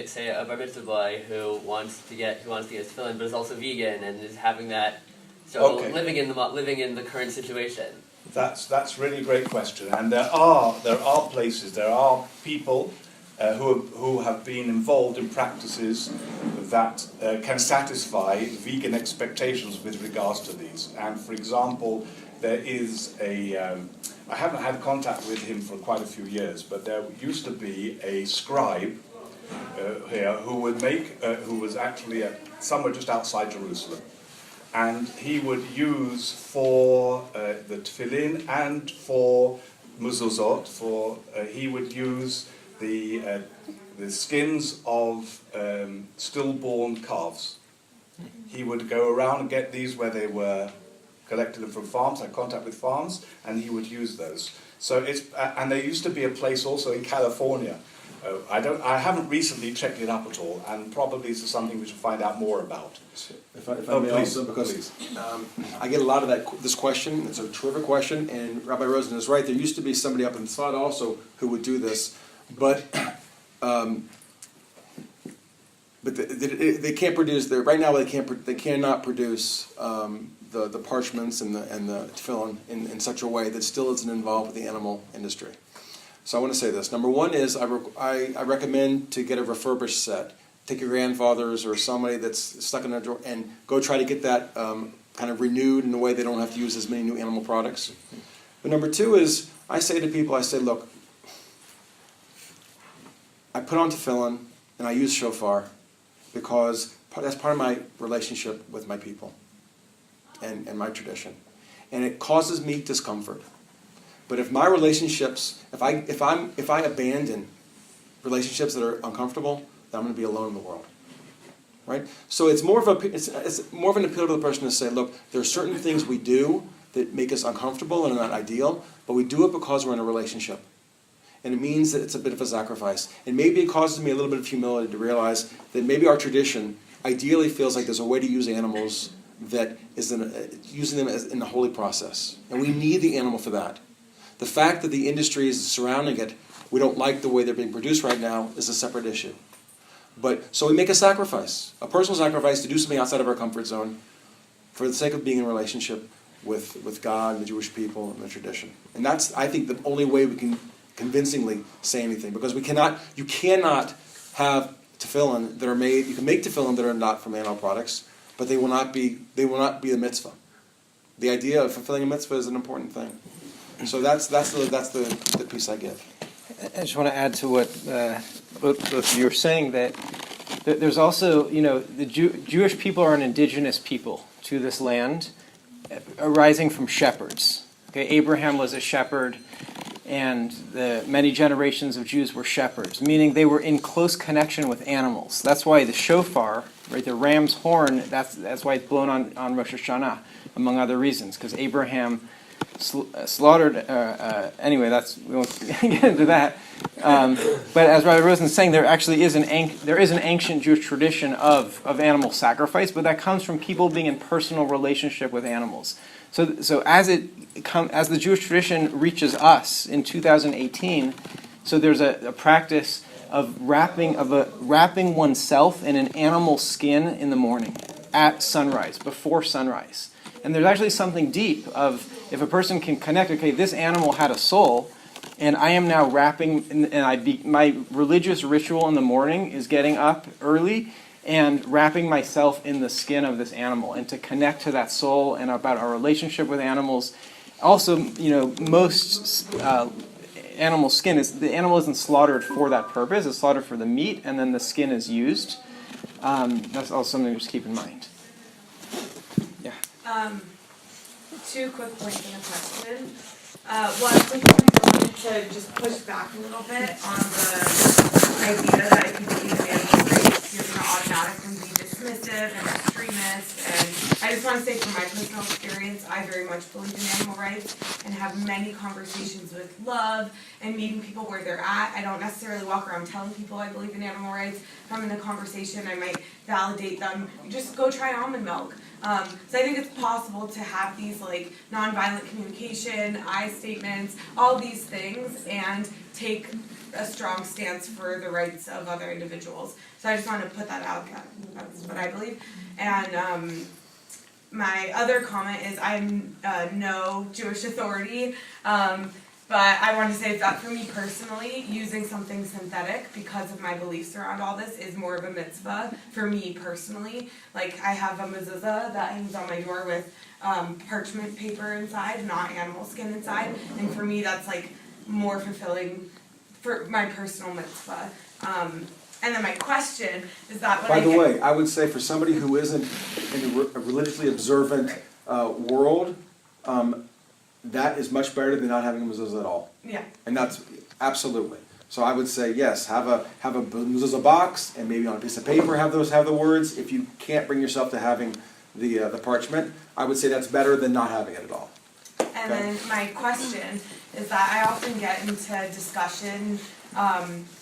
say a bar mitzvah boy who wants to get tefillin but is also vegan and is having that, living in the current situation? That's really a great question, and there are places, there are people who have been involved in practices that can satisfy vegan expectations with regards to these. And for example, there is I haven't had contact with him for quite a few years, but there used to be a scribe here who was actually somewhere just outside Jerusalem. And he would use for the tefillin and for mezuzot, he would use the skins of stillborn calves. He would go around and get these where they were collected them from farms, had contact with farms, and he would use those. So and there used to be a place also in California. I haven't recently checked it up at all, and probably this is something we should find out more about. If I may please, also, because I get a lot of this question. It's a terrific question, and Rabbi Rosen is right. There used to be somebody up in Tzfat also who would do this, but they can't produce. Right now they cannot produce the parchments and the tefillin in such a way that still isn't involved with the animal industry. So I want to say this. Number one is I recommend to get a refurbished set. Take your grandfather's or somebody that's stuck in a drawer and go try to get that kind of renewed in a way they don't have to use as many new animal products. But number two is I say to people, look, I put on tefillin and I use shofar because that's part of my relationship with my people and my tradition. And it causes me discomfort. But if my relationships, if I abandon relationships that are uncomfortable, then I'm going to be alone in the world, right? So it's more of an appeal to the person to say, look, there are certain things we do that make us uncomfortable and are not ideal, but we do it because we're in a relationship. And it means that it's a bit of a sacrifice. And maybe it causes me a little bit of humility to realize that maybe our tradition ideally feels like there's a way to use animals that is using them in the holy process. And we need the animal for that. The fact that the industries surrounding it, we don't like the way they're being produced right now, is a separate issue. But so we make a sacrifice, a personal sacrifice to do something outside of our comfort zone for the sake of being in a relationship with God and the Jewish people and the tradition. And that's, I think, the only way we can convincingly say anything, because you cannot have tefillin that are made. You can make tefillin that are not from animal products, but they will not be the mitzvah. The idea of fulfilling a mitzvah is an important thing. So that's the piece I give. I just want to add to what both of you were saying, that there's also, the Jewish people are an indigenous people to this land, arising from shepherds. Okay, Abraham was a shepherd, and the many generations of Jews were shepherds, meaning they were in close connection with animals. That's why the shofar, right, the ram's horn, that's why it's blown on Rosh Hashanah, among other reasons, because Abraham slaughtered. Anyway, we won't get into that. But as Rabbi Rosen is saying, there actually is an ancient Jewish tradition of animal sacrifice, but that comes from people being in personal relationship with animals. So as the Jewish tradition reaches us in 2018, so there's a practice of wrapping oneself in an animal skin in the morning at sunrise, before sunrise. And there's actually something deep of, if a person can connect, okay, this animal had a soul, and I am now wrapping, my religious ritual in the morning is getting up early and wrapping myself in the skin of this animal, and to connect to that soul and about our relationship with animals. Also, most animal skin the animal isn't slaughtered for that purpose. It's slaughtered for the meat, and then the skin is used. That's also something to just keep in mind. Yeah. Two quick points in a question. One quick point, I wanted to just push back a little bit on the idea that if you believe in animal rights, you're going to automatically be dismissive and extremist. And I just want to say, from my personal experience, I very much believe in animal rights and have many conversations with love and meeting people where they're at. I don't necessarily walk around telling people I believe in animal rights. If I'm in a conversation, I might validate them. Just go try almond milk. So I think it's possible to have these nonviolent communication, I statements, all these things, and take a strong stance for the rights of other individuals. So I just want to put that out. That's what I believe. And my other comment is I'm no Jewish authority. But I want to say that for me personally, using something synthetic because of my beliefs around all this is more of a mitzvah for me personally. I have a mezuzah that hangs on my door with parchment paper inside, not animal skin inside. And for me, that's more fulfilling for my personal mitzvah. And then my question is that By the way, I would say for somebody who isn't in a religiously observant world, that is much better than not having a mezuzah at all. Yeah. And that's absolutely. So I would say yes, have a mezuzah box, and maybe on a piece of paper have the words. If you can't bring yourself to having the parchment, I would say that's better than not having it at all. And then my question is that I often get into discussion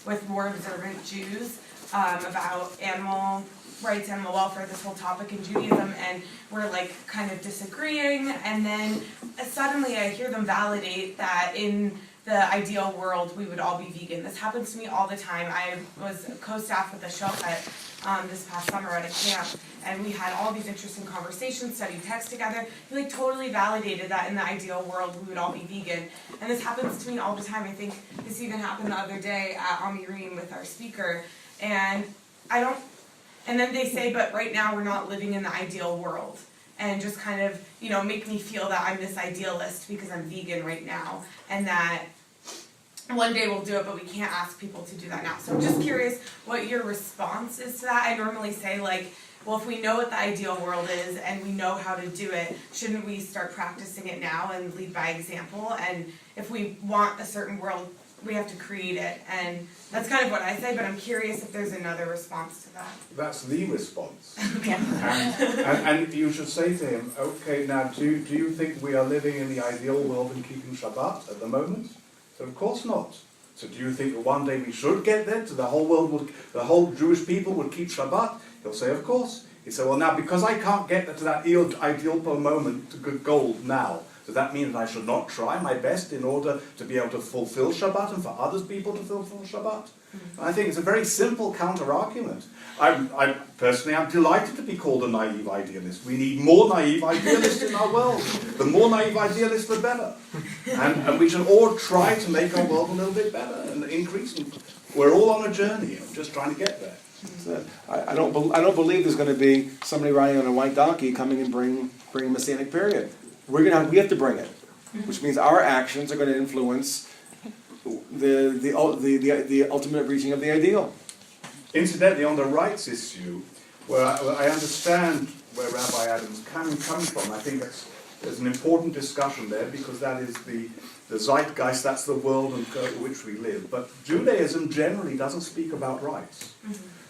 with more observant Jews about animal rights, animal welfare, this whole topic in Judaism, and we're kind of disagreeing, and then suddenly I hear them validate that in the ideal world we would all be vegan. This happens to me all the time. I was co-staff with the Shochet this past summer at a camp, and we had all these interesting conversations, studied text together. He totally validated that in the ideal world we would all be vegan. And this happens to me all the time. I think this even happened the other day at Amirim with our speaker, and and then they say, but right now we're not living in the ideal world. And just kind of, make me feel that I'm this idealist because I'm vegan right now. And that one day we'll do it, but we can't ask people to do that now. So I'm just curious what your response is to that. I normally say, well, if we know what the ideal world is and we know how to do it, shouldn't we start practicing it now and lead by example? And if we want a certain world, we have to create it. And that's kind of what I say, but I'm curious if there's another response to that. That's the response. Okay. And you should say to him, okay, now do you think we are living in the ideal world and keeping Shabbat at the moment? So of course not. So do you think that one day we should get there, to the whole Jewish people would keep Shabbat? He'll say, of course. He said, well, now, because I can't get to that ideal moment to good goal now, does that mean that I should not try my best in order to be able to fulfill Shabbat and for other people to fulfill Shabbat? And I think it's a very simple counter-argument. I personally am delighted to be called a naive idealist. We need more naive idealists in our world. The more naive idealists, the better. And we should all try to make our world a little bit better and increase. We're all on a journey of just trying to get there. So I don't believe there's going to be somebody riding on a white donkey coming and bring a messianic period. We have to bring it, which means our actions are going to influence the ultimate reaching of the ideal. Incidentally, on the rights issue, where I understand where Rabbi Adam's coming from, I think there's an important discussion there, because that is the zeitgeist, that's the world in which we live. But Judaism generally doesn't speak about rights.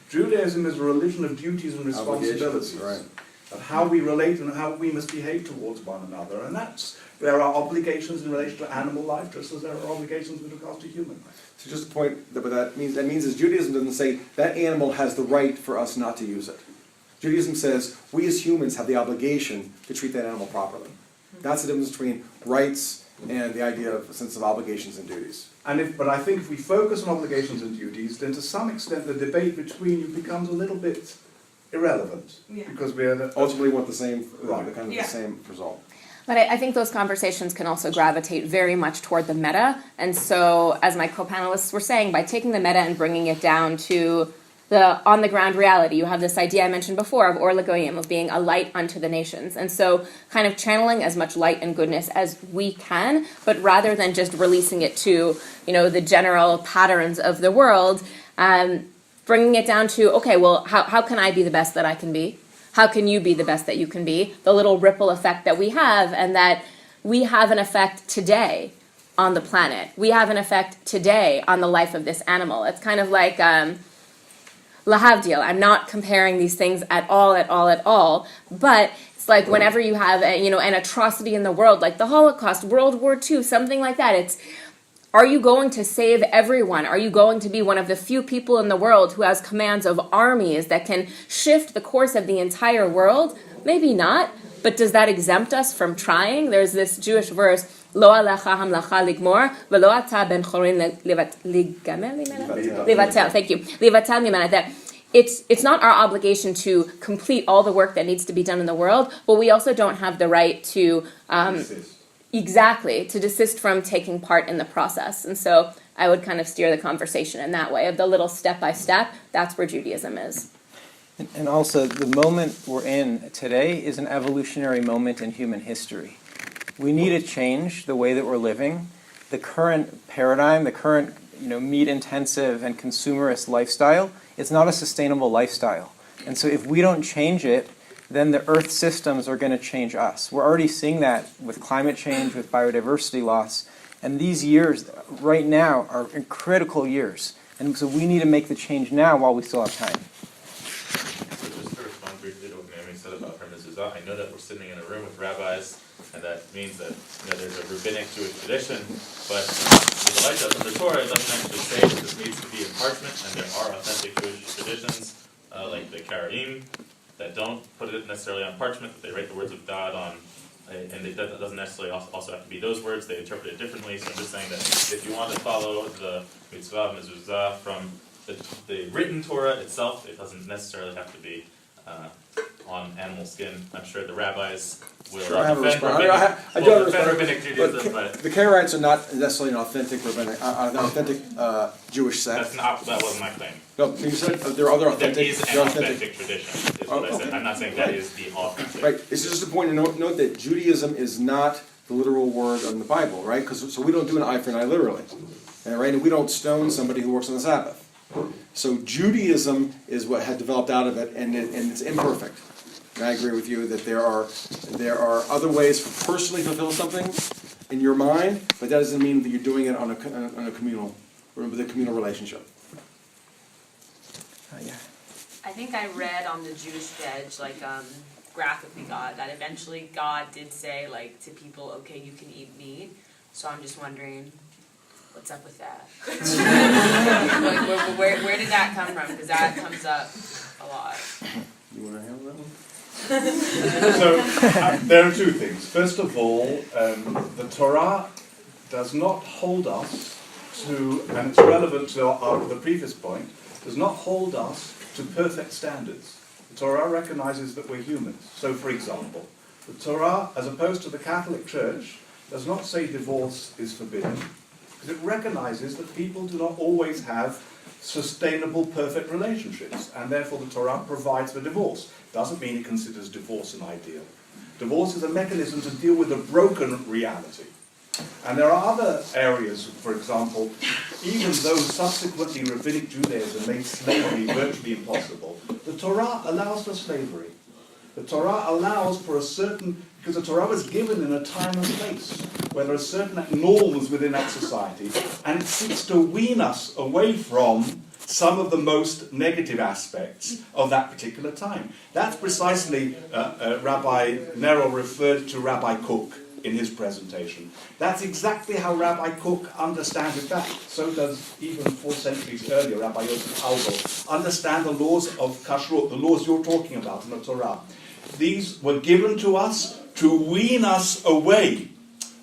Judaism is a religion of duties and responsibilities, right. of how we relate and how we must behave towards one another. And there are obligations in relation to animal life, just as there are obligations with regards to human life. So just a point that what that means is Judaism doesn't say that animal has the right for us not to use it. Judaism says we as humans have the obligation to treat that animal properly. That's the difference between rights and the idea of a sense of obligations and duties. But I think if we focus on obligations and duties, then to some extent the debate between you becomes a little bit irrelevant. Yeah. Because we are Ultimately want the same, Right. the same result. But I think those conversations can also gravitate very much toward the meta. And so, as my co-panelists were saying, by taking the meta and bringing it down to the on-the-ground reality, you have this idea I mentioned before of Or L'Goyim, of being a light unto the nations. And so kind of channeling as much light and goodness as we can, but rather than just releasing it to, the general patterns of the world, bringing it down to, okay, well, how can I be the best that I can be? How can you be the best that you can be? The little ripple effect that we have, and that we have an effect today on the planet. We have an effect today on the life of this animal. It's kind of like lahavdil. I'm not comparing these things at all, but it's like whenever you have an atrocity in the world, like the Holocaust, World War II, something like that, are you going to save everyone? Are you going to be one of the few people in the world who has commands of armies that can shift the course of the entire world? Maybe not, but does that exempt us from trying? There's this Jewish verse, Lo alecha hamlacha ligmor, velo ata ben chorin livatel. Thank you. Livatel mimena. That it's not our obligation to complete all the work that needs to be done in the world, but we also don't have the right to to desist from taking part in the process. And so I would kind of steer the conversation in that way, of the little step by step. That's where Judaism is. And also, the moment we're in today is an evolutionary moment in human history. We need to change the way that we're living. The current paradigm, the current meat-intensive and consumerist lifestyle, it's not a sustainable lifestyle. And so if we don't change it, then the Earth systems are going to change us. We're already seeing that with climate change, with biodiversity loss. And these years, right now, are critical years. And so we need to make the change now while we still have time. So just to respond briefly to what Naomi said about her mezuzah, I know that we're sitting in a room with rabbis, and that means that there's a rabbinic Jewish tradition, but the light of the Torah doesn't actually say that this needs to be in parchment, and there are authentic Jewish traditions, like the Karaim, that don't put it necessarily on parchment, but they write the words of God on, and it doesn't necessarily also have to be those words, they interpret it differently. So I'm just saying that if you want to follow the mitzvah mezuzah from the written Torah itself, it doesn't necessarily have to be on animal skin. I'm sure the rabbis will defend rabbinic Judaism, but the Karaites are not necessarily an authentic Jewish sect. that wasn't my claim. No, you said there are other authentic. There is an authentic tradition, is what I said. I'm not saying that is the authentic. Right. It's just a point to note that Judaism is not the literal word in the Bible, right? So we don't do an eye for an eye literally, right? And we don't stone somebody who works on the Sabbath. So Judaism is what had developed out of it, and it's imperfect. And I agree with you that there are other ways to personally fulfill something in your mind, but that doesn't mean that you're doing it on a communal relationship. Yeah. I think I read on the Jewish Veg, graphically God, that eventually God did say, to people, okay, you can eat meat. So I'm just wondering, What's up with that? Like, where did that come from? Because that comes up a lot. You want to handle that one? So there are two things. First of all, the Torah does not hold us to, and it's relevant to the previous point, does not hold us to perfect standards. The Torah recognizes that we're humans. So, for example, the Torah, as opposed to the Catholic Church, does not say divorce is forbidden, because it recognizes that people do not always have sustainable, perfect relationships, and therefore the Torah provides for divorce. Doesn't mean it considers divorce an ideal. Divorce is a mechanism to deal with a broken reality. And there are other areas, for example, even though subsequently rabbinic Judaism made slavery virtually impossible, the Torah allows for slavery. The Torah allows for a certain, because the Torah was given in a time and place where there are certain norms within that society, and it seeks to wean us away from some of the most negative aspects of that particular time. That's precisely, Rabbi Neril referred to Rabbi Kook in his presentation. That's exactly how Rabbi Kook understands it back. So does, even 4 centuries earlier, Rabbi Yonatan Neril understand the laws of kashrut, the laws you're talking about in the Torah. These were given to us to wean us away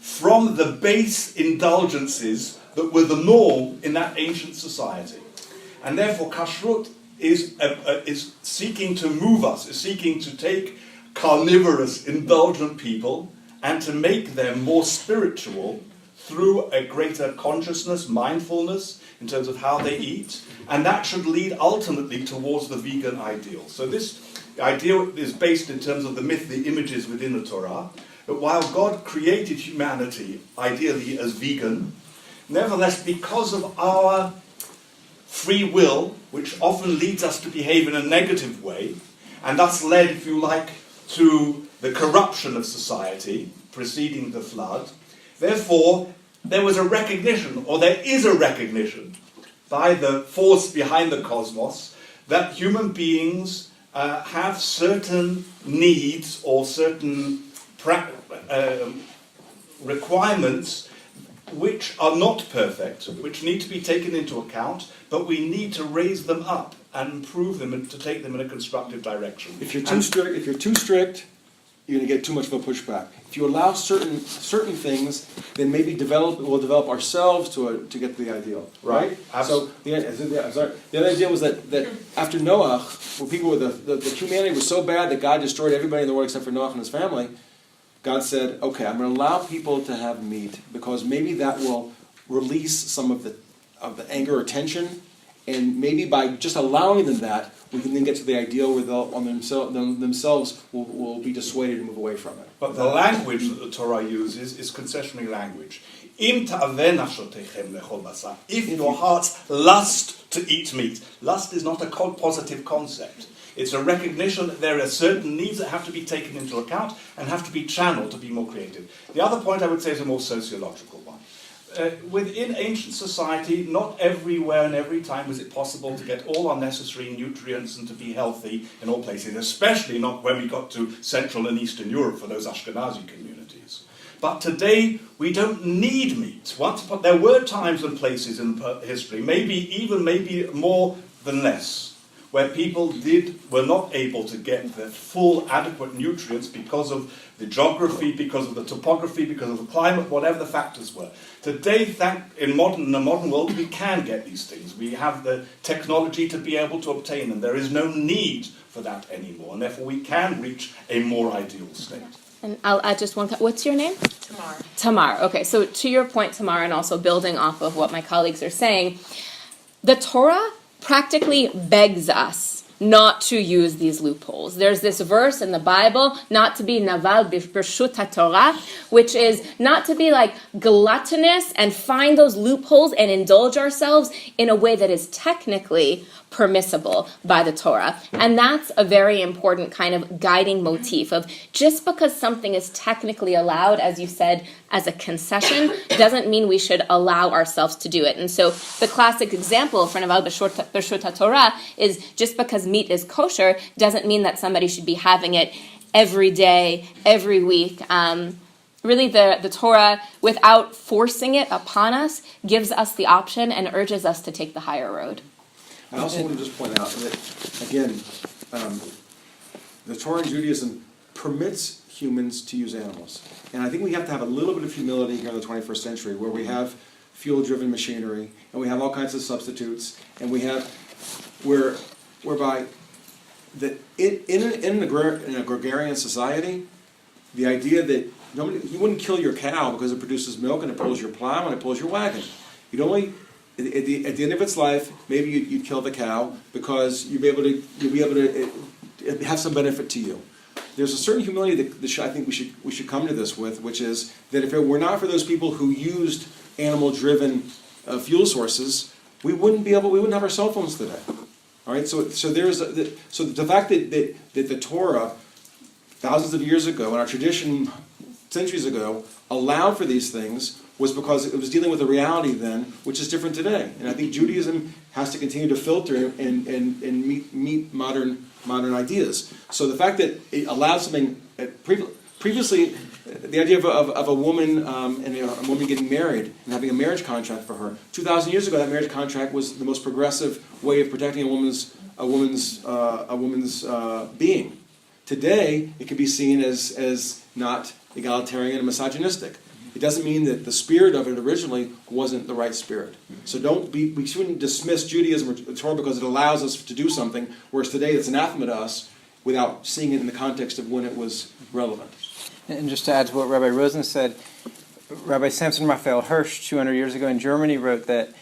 from the base indulgences that were the norm in that ancient society. And therefore kashrut is seeking to move us, is seeking to take carnivorous, indulgent people and to make them more spiritual through a greater consciousness, mindfulness in terms of how they eat, and that should lead ultimately towards the vegan ideal. So this ideal is based in terms of the myth, the images within the Torah, that while God created humanity ideally as vegan, nevertheless because of our free will, which often leads us to behave in a negative way, and thus led, if you like, to the corruption of society preceding the flood. Therefore, there was a recognition, or there is a recognition, by the force behind the cosmos, that human beings have certain needs or certain requirements which are not perfect, which need to be taken into account, but we need to raise them up and improve them and to take them in a constructive direction. If you're too strict, you're going to get too much of a pushback. If you allow certain things, then maybe we'll develop ourselves to get to the ideal, right? So the other idea was that after Noah, when people were the humanity was so bad that God destroyed everybody in the world except for Noah and his family, God said, okay, I'm going to allow people to have meat because maybe that will release some of the anger or tension, and maybe by just allowing them that, we can then get to the ideal where themselves will be dissuaded and move away from it. But the language that the Torah uses is concessionary language. If your hearts lust to eat meat, lust is not a positive concept. It's a recognition that there are certain needs that have to be taken into account and have to be channeled to be more creative. The other point I would say is a more sociological one. Within ancient society, not everywhere and every time was it possible to get all our necessary nutrients and to be healthy in all places, especially not when we got to Central and Eastern Europe for those Ashkenazi communities. But today, we don't need meat. There were times and places in history, maybe more than less, where people were not able to get the full adequate nutrients because of the geography, because of the topography, because of the climate, whatever the factors were. Today, in the modern world, we can get these things. We have the technology to be able to obtain them. There is no need for that anymore, and therefore we can reach a more ideal state. And I'll add just one. What's your name? Tamar. Tamar. Okay, so to your point, Tamar, and also building off of what my colleagues are saying, the Torah practically begs us not to use these loopholes. There's this verse in the Bible, not to be naval b'rshut haTorah, which is not to be like gluttonous and find those loopholes and indulge ourselves in a way that is technically permissible by the Torah. And that's a very important kind of guiding motif of just because something is technically allowed, as you said, as a concession, doesn't mean we should allow ourselves to do it. And so the classic example for naval b'rshut haTorah is just because meat is kosher doesn't mean that somebody should be having it every day, every week. really the Torah, without forcing it upon us, gives us the option and urges us to take the higher road. I also want to just point out that, again, the Torah in Judaism permits humans to use animals. And I think we have to have a little bit of humility here in the 21st century, where we have fuel-driven machinery, and we have all kinds of substitutes, and we have whereby that in an agrarian society, the idea that you wouldn't kill your cow because it produces milk and it pulls your plow and it pulls your wagon. You'd only at the end of its life, maybe you'd kill the cow because you'll be able to have some benefit to you. There's a certain humility that I think we should come to this with, which is that if it were not for those people who used animal-driven fuel sources, we wouldn't have our cell phones today. All right, so the fact that the Torah, thousands of years ago, and our tradition centuries ago, allowed for these things was because it was dealing with a reality then, which is different today. And I think Judaism has to continue to filter and meet modern ideas. So the fact that it allowed something previously, the idea of a woman and a woman getting married and having a marriage contract for her. 2,000 years ago, that marriage contract was the most progressive way of protecting a woman's being. Today, it can be seen as not egalitarian and misogynistic. It doesn't mean that the spirit of it originally wasn't the right spirit. So we shouldn't dismiss Judaism or the Torah because it allows us to do something, whereas today it's anathema to us without seeing it in the context of when it was relevant. And just to add to what Rabbi Rosen said, Rabbi Samson Raphael Hirsch 200 years ago in Germany wrote that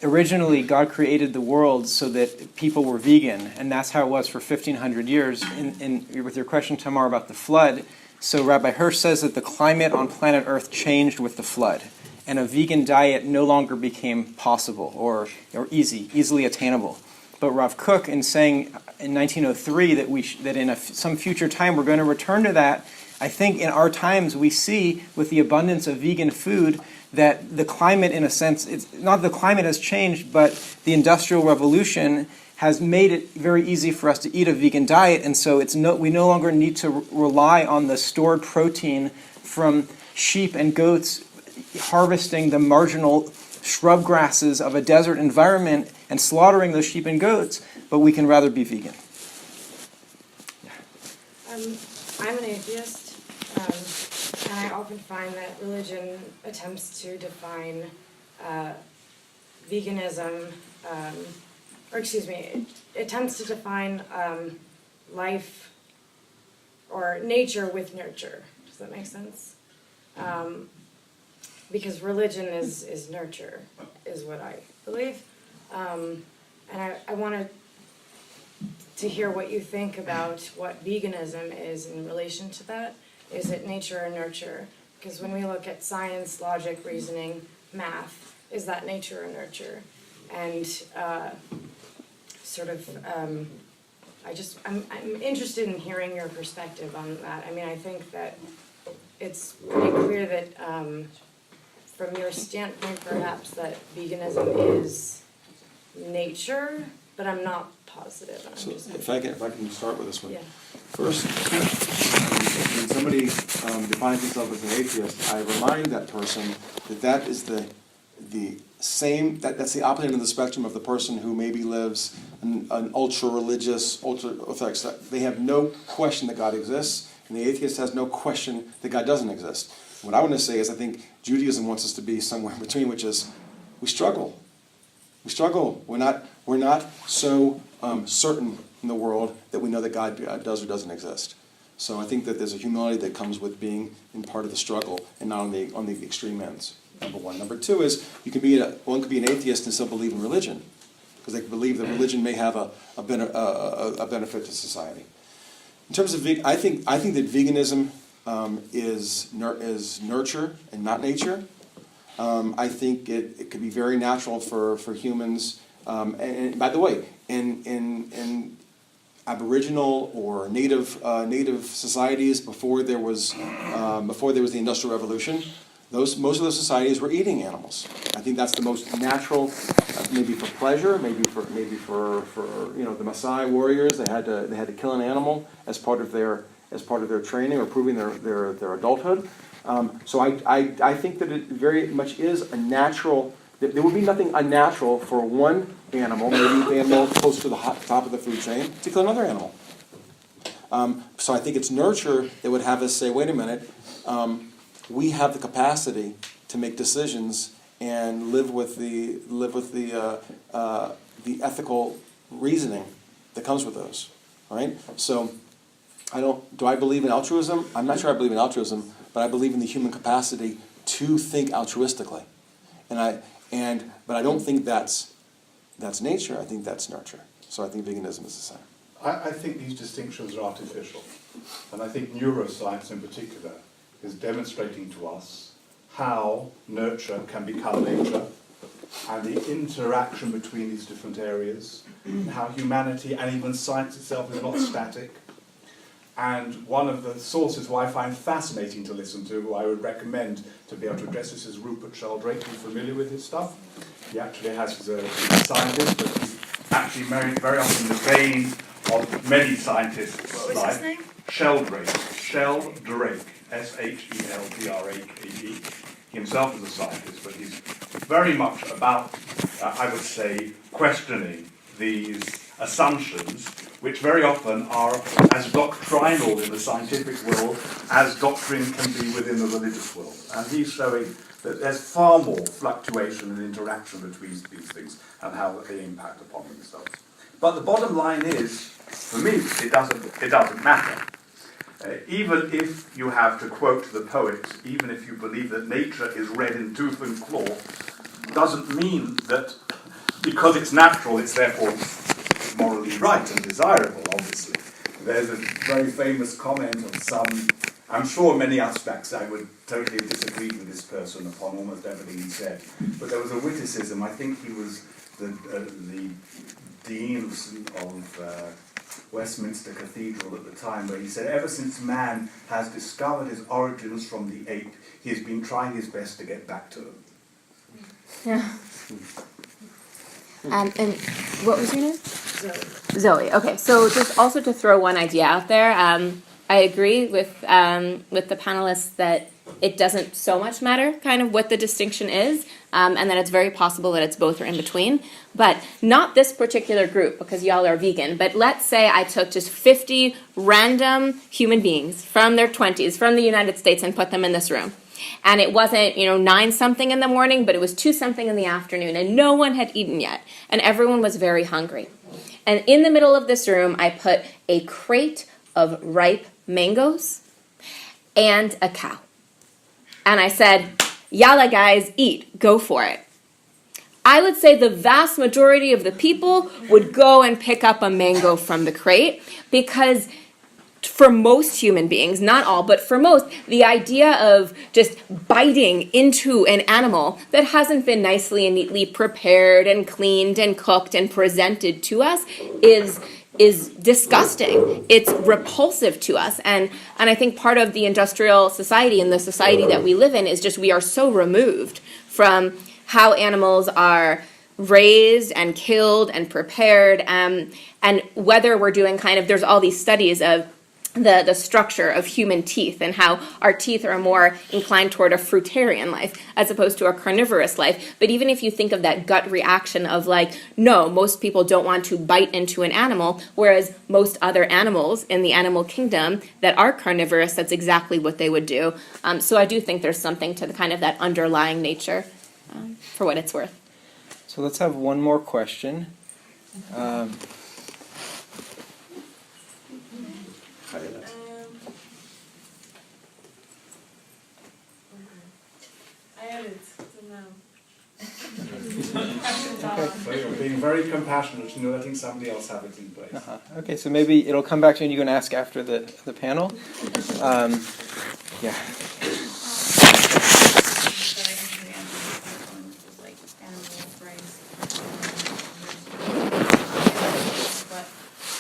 originally God created the world so that people were vegan, and that's how it was for 1,500 years. With your question, Tamar, about the flood, so Rabbi Hirsch says that the climate on planet Earth changed with the flood, and a vegan diet no longer became possible or easily attainable. But Rav Kook, in saying in 1903 that in some future time we're going to return to that, I think in our times we see with the abundance of vegan food that the climate, in a sense, it's not the climate has changed, but the Industrial Revolution has made it very easy for us to eat a vegan diet, and so we no longer need to rely on the stored protein from sheep and goats harvesting the marginal shrub grasses of a desert environment and slaughtering those sheep and goats, but we can rather be vegan. I'm an atheist, and I often find that religion attempts to define veganism, attempts to define life or nature with nurture. Does that make sense? Because religion is nurture, is what I believe. And I wanted to hear what you think about what veganism is in relation to that. Is it nature or nurture? Because when we look at science, logic, reasoning, math, is that nature or nurture? And I'm interested in hearing your perspective on that. I mean, I think that it's pretty clear that from your standpoint, perhaps, that veganism is nature, but I'm not positive. So if I can start with this one. Yeah. First, when somebody defines himself as an atheist, I remind that person that is the same, that's the opposite end of the spectrum of the person who maybe lives an ultra-religious, ultra-orthodox. They have no question that God exists, and the atheist has no question that God doesn't exist. What I want to say is I think Judaism wants us to be somewhere in between, which is we struggle. We struggle. We're not so certain in the world that we know that God does or doesn't exist. So I think that there's a humility that comes with being in part of the struggle and not on the extreme ends. Number one. Number two is one could be an atheist and still believe in religion, because they believe that religion may have a benefit to society. In terms of I think that veganism is nurture and not nature. I think it could be very natural for humans. And by the way, in Aboriginal or native societies before there was the Industrial Revolution, most of those societies were eating animals. I think that's the most natural, maybe for pleasure, maybe for the Maasai warriors. They had to kill an animal as part of their training or proving their adulthood. So I think that it very much is a natural, there would be nothing unnatural for one animal, maybe the animal close to the top of the food chain, to kill another animal. So I think it's nurture that would have us say, wait a minute, we have the capacity to make decisions and live with the ethical reasoning that comes with those, right? So do I believe in altruism? I'm not sure I believe in altruism, but I believe in the human capacity to think altruistically. But I don't think that's nature, I think that's nurture. So I think veganism is the same. I think these distinctions are artificial. And I think neuroscience in particular is demonstrating to us how nurture can become nature, and the interaction between these different areas, and how humanity and even science itself is not static. And one of the sources who I find fascinating to listen to, who I would recommend to be able to address this, is Rupert Sheldrake. You're familiar with his stuff? He actually he's a scientist, but he's actually very often in the vein of many scientists. What was his name? Sheldrake, Sheldrake. He himself is a scientist, but he's very much about, I would say, questioning these assumptions, which very often are as doctrinal in the scientific world as doctrine can be within the religious world. And he's showing that there's far more fluctuation and interaction between these things and how they impact upon themselves. But the bottom line is, for me, it doesn't matter. Even if you have to quote the poets, even if you believe that nature is red in tooth and claw, doesn't mean that because it's natural, it's therefore morally right and desirable, obviously. There's a very famous comment of some, I'm sure in many aspects I would totally have disagreed with this person upon almost everything he said, but there was a witticism, I think he was the dean of Westminster Cathedral at the time, where he said, ever since man has discovered his origins from the ape, he has been trying his best to get back to them. Yeah. And what was your name? Zoe. Okay, so just also to throw one idea out there, I agree with the panelists that it doesn't so much matter kind of what the distinction is, and that it's very possible that it's both or in between. But not this particular group, because y'all are vegan, but let's say I took just 50 random human beings from their 20s, from the United States, and put them in this room. And it wasn't, 9-something in the morning, but it was 2-something in the afternoon, and no one had eaten yet, and everyone was very hungry. And in the middle of this room, I put a crate of ripe mangoes and a cow. And I said, yalla guys, eat, go for it. I would say the vast majority of the people would go and pick up a mango from the crate, because for most human beings, not all, but for most, the idea of just biting into an animal that hasn't been nicely and neatly prepared and cleaned and cooked and presented to us is disgusting. It's repulsive to us. And I think part of the industrial society and the society that we live in is just we are so removed from how animals are raised and killed and prepared, and whether we're doing there's all these studies of the structure of human teeth and how our teeth are more inclined toward a fruitarian life as opposed to a carnivorous life. But even if you think of that gut reaction of no, most people don't want to bite into an animal, whereas most other animals in the animal kingdom that are carnivorous, that's exactly what they would do. So I do think there's something to that underlying nature, for what it's worth. So let's have one more question. I haven't, So you're being very compassionate and you're letting somebody else have it in place. Okay, so maybe it'll come back to you and you can ask after the panel. Yeah. But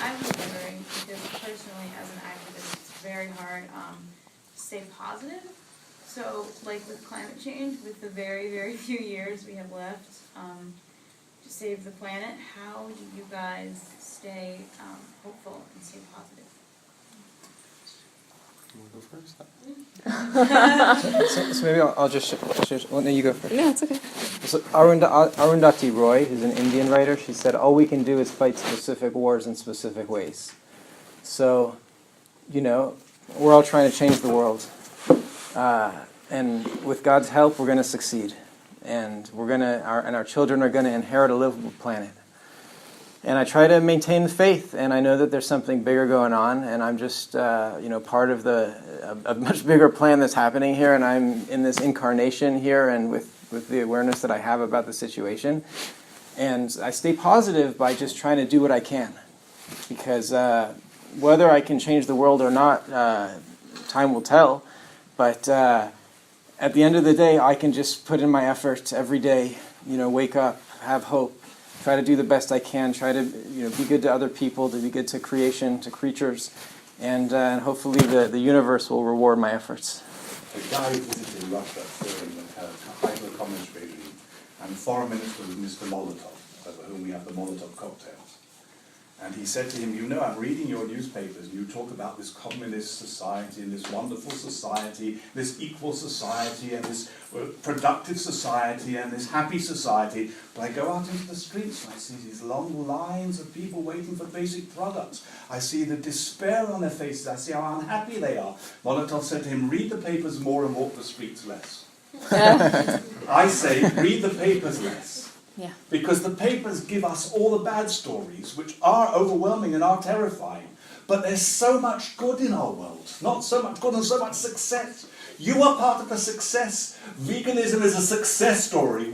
I was wondering, because personally as an activist, it's very hard to stay positive. So, with climate change, with the very, very few years we have left to save the planet, how do you guys stay hopeful and stay positive? So maybe I'll just share. Well, no, you go first. No, it's okay. So Arundhati Roy, who's an Indian writer, she said, all we can do is fight specific wars in specific ways. So, we're all trying to change the world. And with God's help, we're going to succeed. And our children are going to inherit a livable planet. And I try to maintain the faith, and I know that there's something bigger going on, and I'm just, part of a much bigger plan that's happening here, and I'm in this incarnation here, and with the awareness that I have about the situation. And I stay positive by just trying to do what I can, because whether I can change the world or not, time will tell. But at the end of the day, I can just put in my effort every day, wake up, have hope, try to do the best I can, try to be good to other people, to be good to creation, to creatures, and hopefully the universe will reward my efforts. A guy visited Russia during the height of the communist regime, and the foreign minister was Mr. Molotov, over whom we have the Molotov cocktails. And he said to him, I'm reading your newspapers, and you talk about this communist society, and this wonderful society, this equal society, and this productive society, and this happy society. But I go out into the streets, and I see these long lines of people waiting for basic products. I see the despair on their faces. I see how unhappy they are. Molotov said to him, read the papers more and walk the streets less. I say, read the papers less. Yeah. Because the papers give us all the bad stories, which are overwhelming and are terrifying. But there's so much good in our world. Not so much good and so much success. You are part of the success. Veganism is a success story.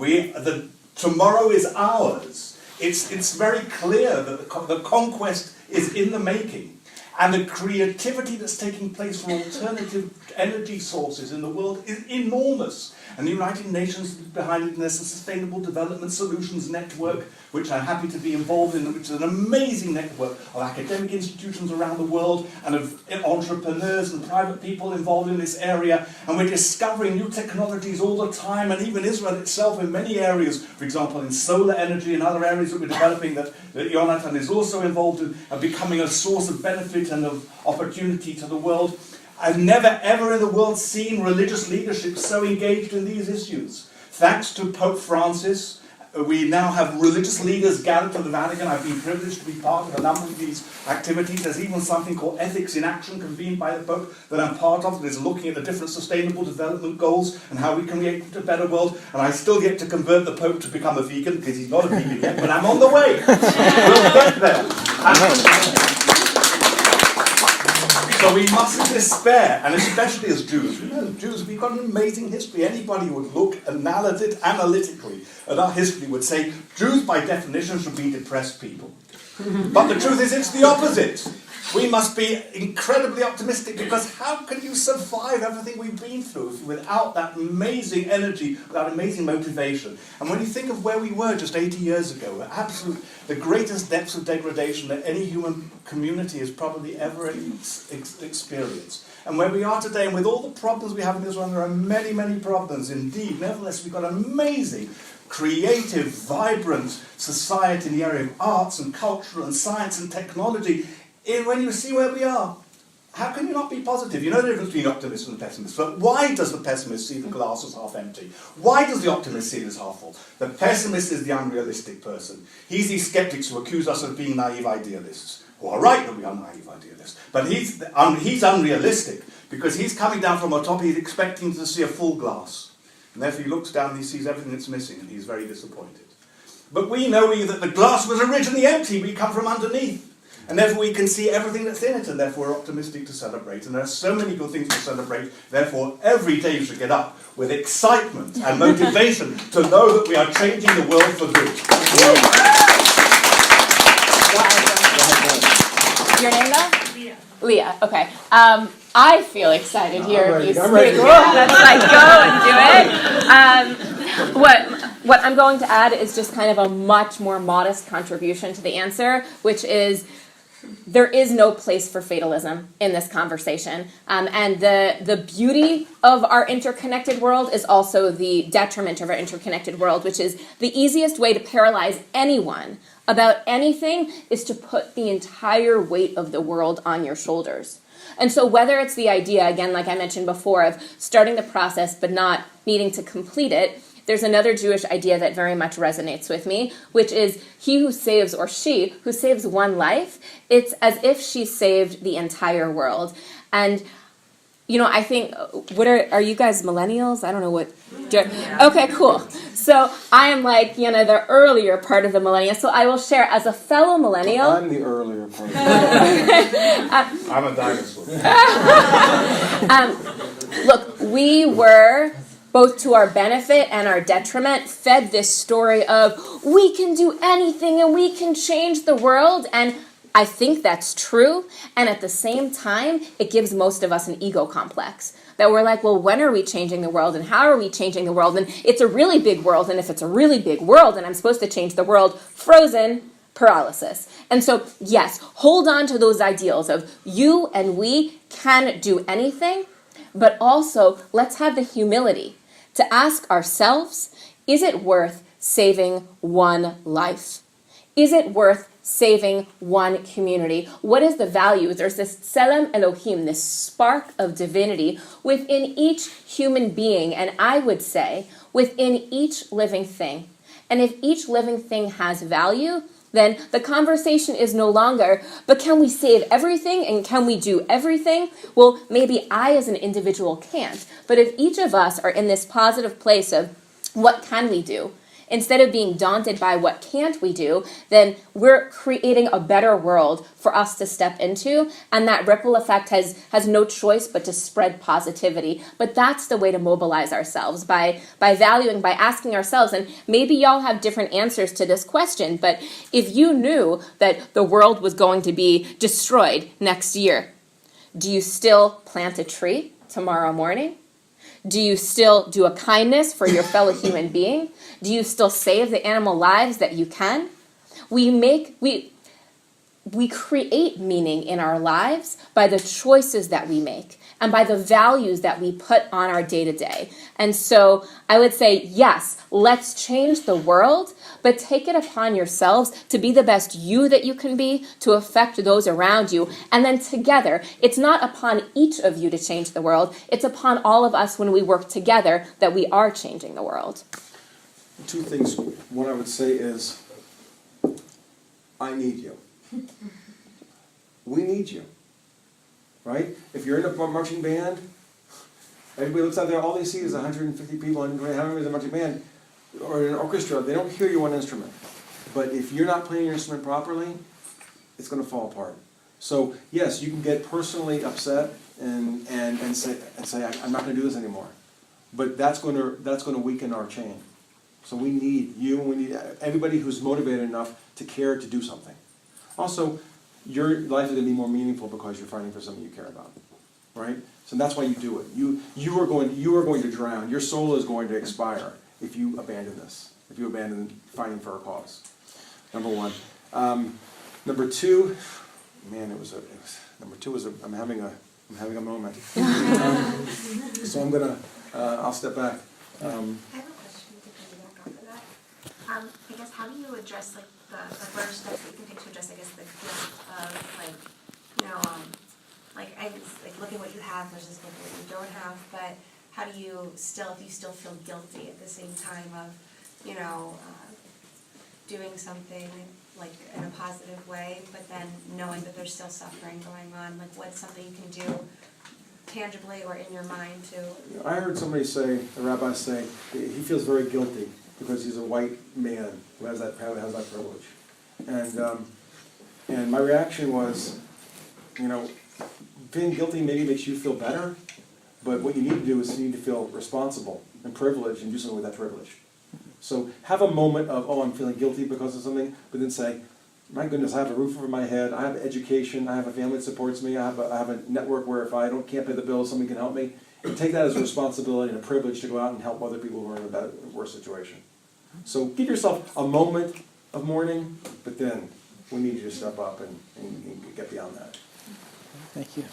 Tomorrow is ours. It's very clear that the conquest is in the making. And the creativity that's taking place for alternative energy sources in the world is enormous. And the United Nations is behind it, and there's a Sustainable Development Solutions Network, which I'm happy to be involved in, which is an amazing network of academic institutions around the world and of entrepreneurs and private people involved in this area. And we're discovering new technologies all the time, and even Israel itself in many areas, for example, in solar energy and other areas that we're developing that Yonatan is also involved in, are becoming a source of benefit and of opportunity to the world. I've never ever in the world seen religious leadership so engaged in these issues. Thanks to Pope Francis, we now have religious leaders gathered to the Vatican. I've been privileged to be part of a number of these activities. There's even something called Ethics in Action convened by the Pope that I'm part of, that is looking at the different sustainable development goals and how we can create a better world. And I still get to convert the Pope to become a vegan, because he's not a vegan yet, but I'm on the way. We'll get there. So we mustn't despair, and especially as Jews. Jews, we've got an amazing history. Anybody who would look analytically at our history would say Jews by definition should be depressed people. But the truth is it's the opposite. We must be incredibly optimistic, because how can you survive everything we've been through without that amazing energy, that amazing motivation? And when you think of where we were just 80 years ago, the greatest depths of degradation that any human community has probably ever experienced. And where we are today, and with all the problems we have in Israel, and there are many, many problems indeed, nevertheless we've got an amazing, creative, vibrant society in the area of arts and culture and science and technology. When you see where we are, how can you not be positive? You know the difference between optimists and the pessimists. But why does the pessimist see the glass as half empty? Why does the optimist see it as half full? The pessimist is the unrealistic person. He's these skeptics who accuse us of being naive idealists. Who are right that we are naive idealists. But he's unrealistic, because he's coming down from a top, he's expecting to see a full glass. And therefore he looks down and he sees everything that's missing, and he's very disappointed. But we know that the glass was originally empty. We come from underneath. And therefore we can see everything that's in it, and therefore we're optimistic to celebrate. And there are so many good things to celebrate. Therefore, every day you should get up with excitement and motivation to know that we are changing the world for good. Your name though? Leah. Leah, okay. I feel excited here. I'm ready. You I'm ready. speak. That's like, go and do it. What I'm going to add is just kind of a much more modest contribution to the answer, which is there is no place for fatalism in this conversation. And the beauty of our interconnected world is also the detriment of our interconnected world, which is the easiest way to paralyze anyone about anything is to put the entire weight of the world on your shoulders. And so whether it's the idea, again, like I mentioned before, of starting the process but not needing to complete it, there's another Jewish idea that very much resonates with me, which is he who saves, or she who saves one life, it's as if she saved the entire world. And I think, are you guys millennials? I don't know what. Okay, cool. So I am like, the earlier part of the millennial. So I will share as a fellow millennial. I'm the earlier part. I'm a dinosaur. Look, we were, both to our benefit and our detriment, fed this story of we can do anything and we can change the world. And I think that's true, and at the same time, it gives most of us an ego complex. That we're like, well, when are we changing the world, and how are we changing the world? And it's a really big world, and if it's a really big world, and I'm supposed to change the world, frozen, paralysis. And so, yes, hold on to those ideals of you and we can do anything, but also let's have the humility to ask ourselves, is it worth saving one life? Is it worth saving one community? What is the value? There's this Tselem Elohim, this spark of divinity within each human being, and I would say within each living thing. And if each living thing has value, then the conversation is no longer, but can we save everything and can we do everything? Well, maybe I as an individual can't, but if each of us are in this positive place of what can we do, instead of being daunted by what can't we do, then we're creating a better world for us to step into, and that ripple effect has no choice but to spread positivity. But that's the way to mobilize ourselves, by valuing, by asking ourselves, and maybe y'all have different answers to this question, but if you knew that the world was going to be destroyed next year, do you still plant a tree tomorrow morning? Do you still do a kindness for your fellow human being? Do you still save the animal lives that you can? We create meaning in our lives by the choices that we make and by the values that we put on our day-to-day. And so I would say, yes, let's change the world, but take it upon yourselves to be the best you that you can be, to affect those around you. And then together, it's not upon each of you to change the world, it's upon all of us when we work together that we are changing the world. Two things. One I would say is, I need you. We need you. Right? If you're in a marching band, everybody looks out there, all they see is 150 people, and how many is a marching band? Or an orchestra, they don't hear you on instrument. But if you're not playing your instrument properly, it's going to fall apart. So yes, you can get personally upset and say I'm not going to do this anymore. But that's going to weaken our chain. So we need you, and we need everybody who's motivated enough to care to do something. Also, your life is going to be more meaningful because you're fighting for something you care about, right? So that's why you do it. You are going to drown. Your soul is going to expire if you abandon this. If you abandon fighting for a cause. Number one. Number two. Man, number two was I'm having a moment. So I'm gonna. I'll step back. I have a question to piggyback off of that. I guess how do you address like the first steps that you can take to address, I guess, the guilt of look at what you have versus look at what you don't have, but how do you still, if you still feel guilty at the same time of, doing something like in a positive way, but then knowing that there's still suffering going on, like what's something you can do tangibly or in your mind to... I heard somebody say, a rabbi say, he feels very guilty because he's a white man who has that privilege. And my reaction was, feeling guilty maybe makes you feel better, but what you need to do is you need to feel responsible and privileged and do something with that privilege. So have a moment of, I'm feeling guilty because of something, but then say, my goodness, I have a roof over my head, I have education, I have a family that supports me, I have a network where if I can't pay the bills, somebody can help me. And take that as a responsibility and a privilege to go out and help other people who are in a worse situation. So give yourself a moment of mourning, but then we need you to step up and get beyond that. Thank you.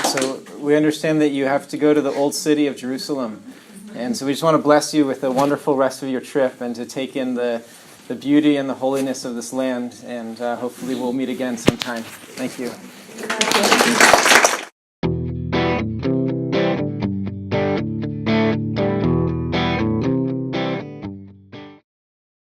So we understand that you have to go to the old city of Jerusalem. And so we just want to bless you with a wonderful rest of your trip and to take in the the beauty and the holiness of this land, and hopefully we'll meet again sometime. Thank you.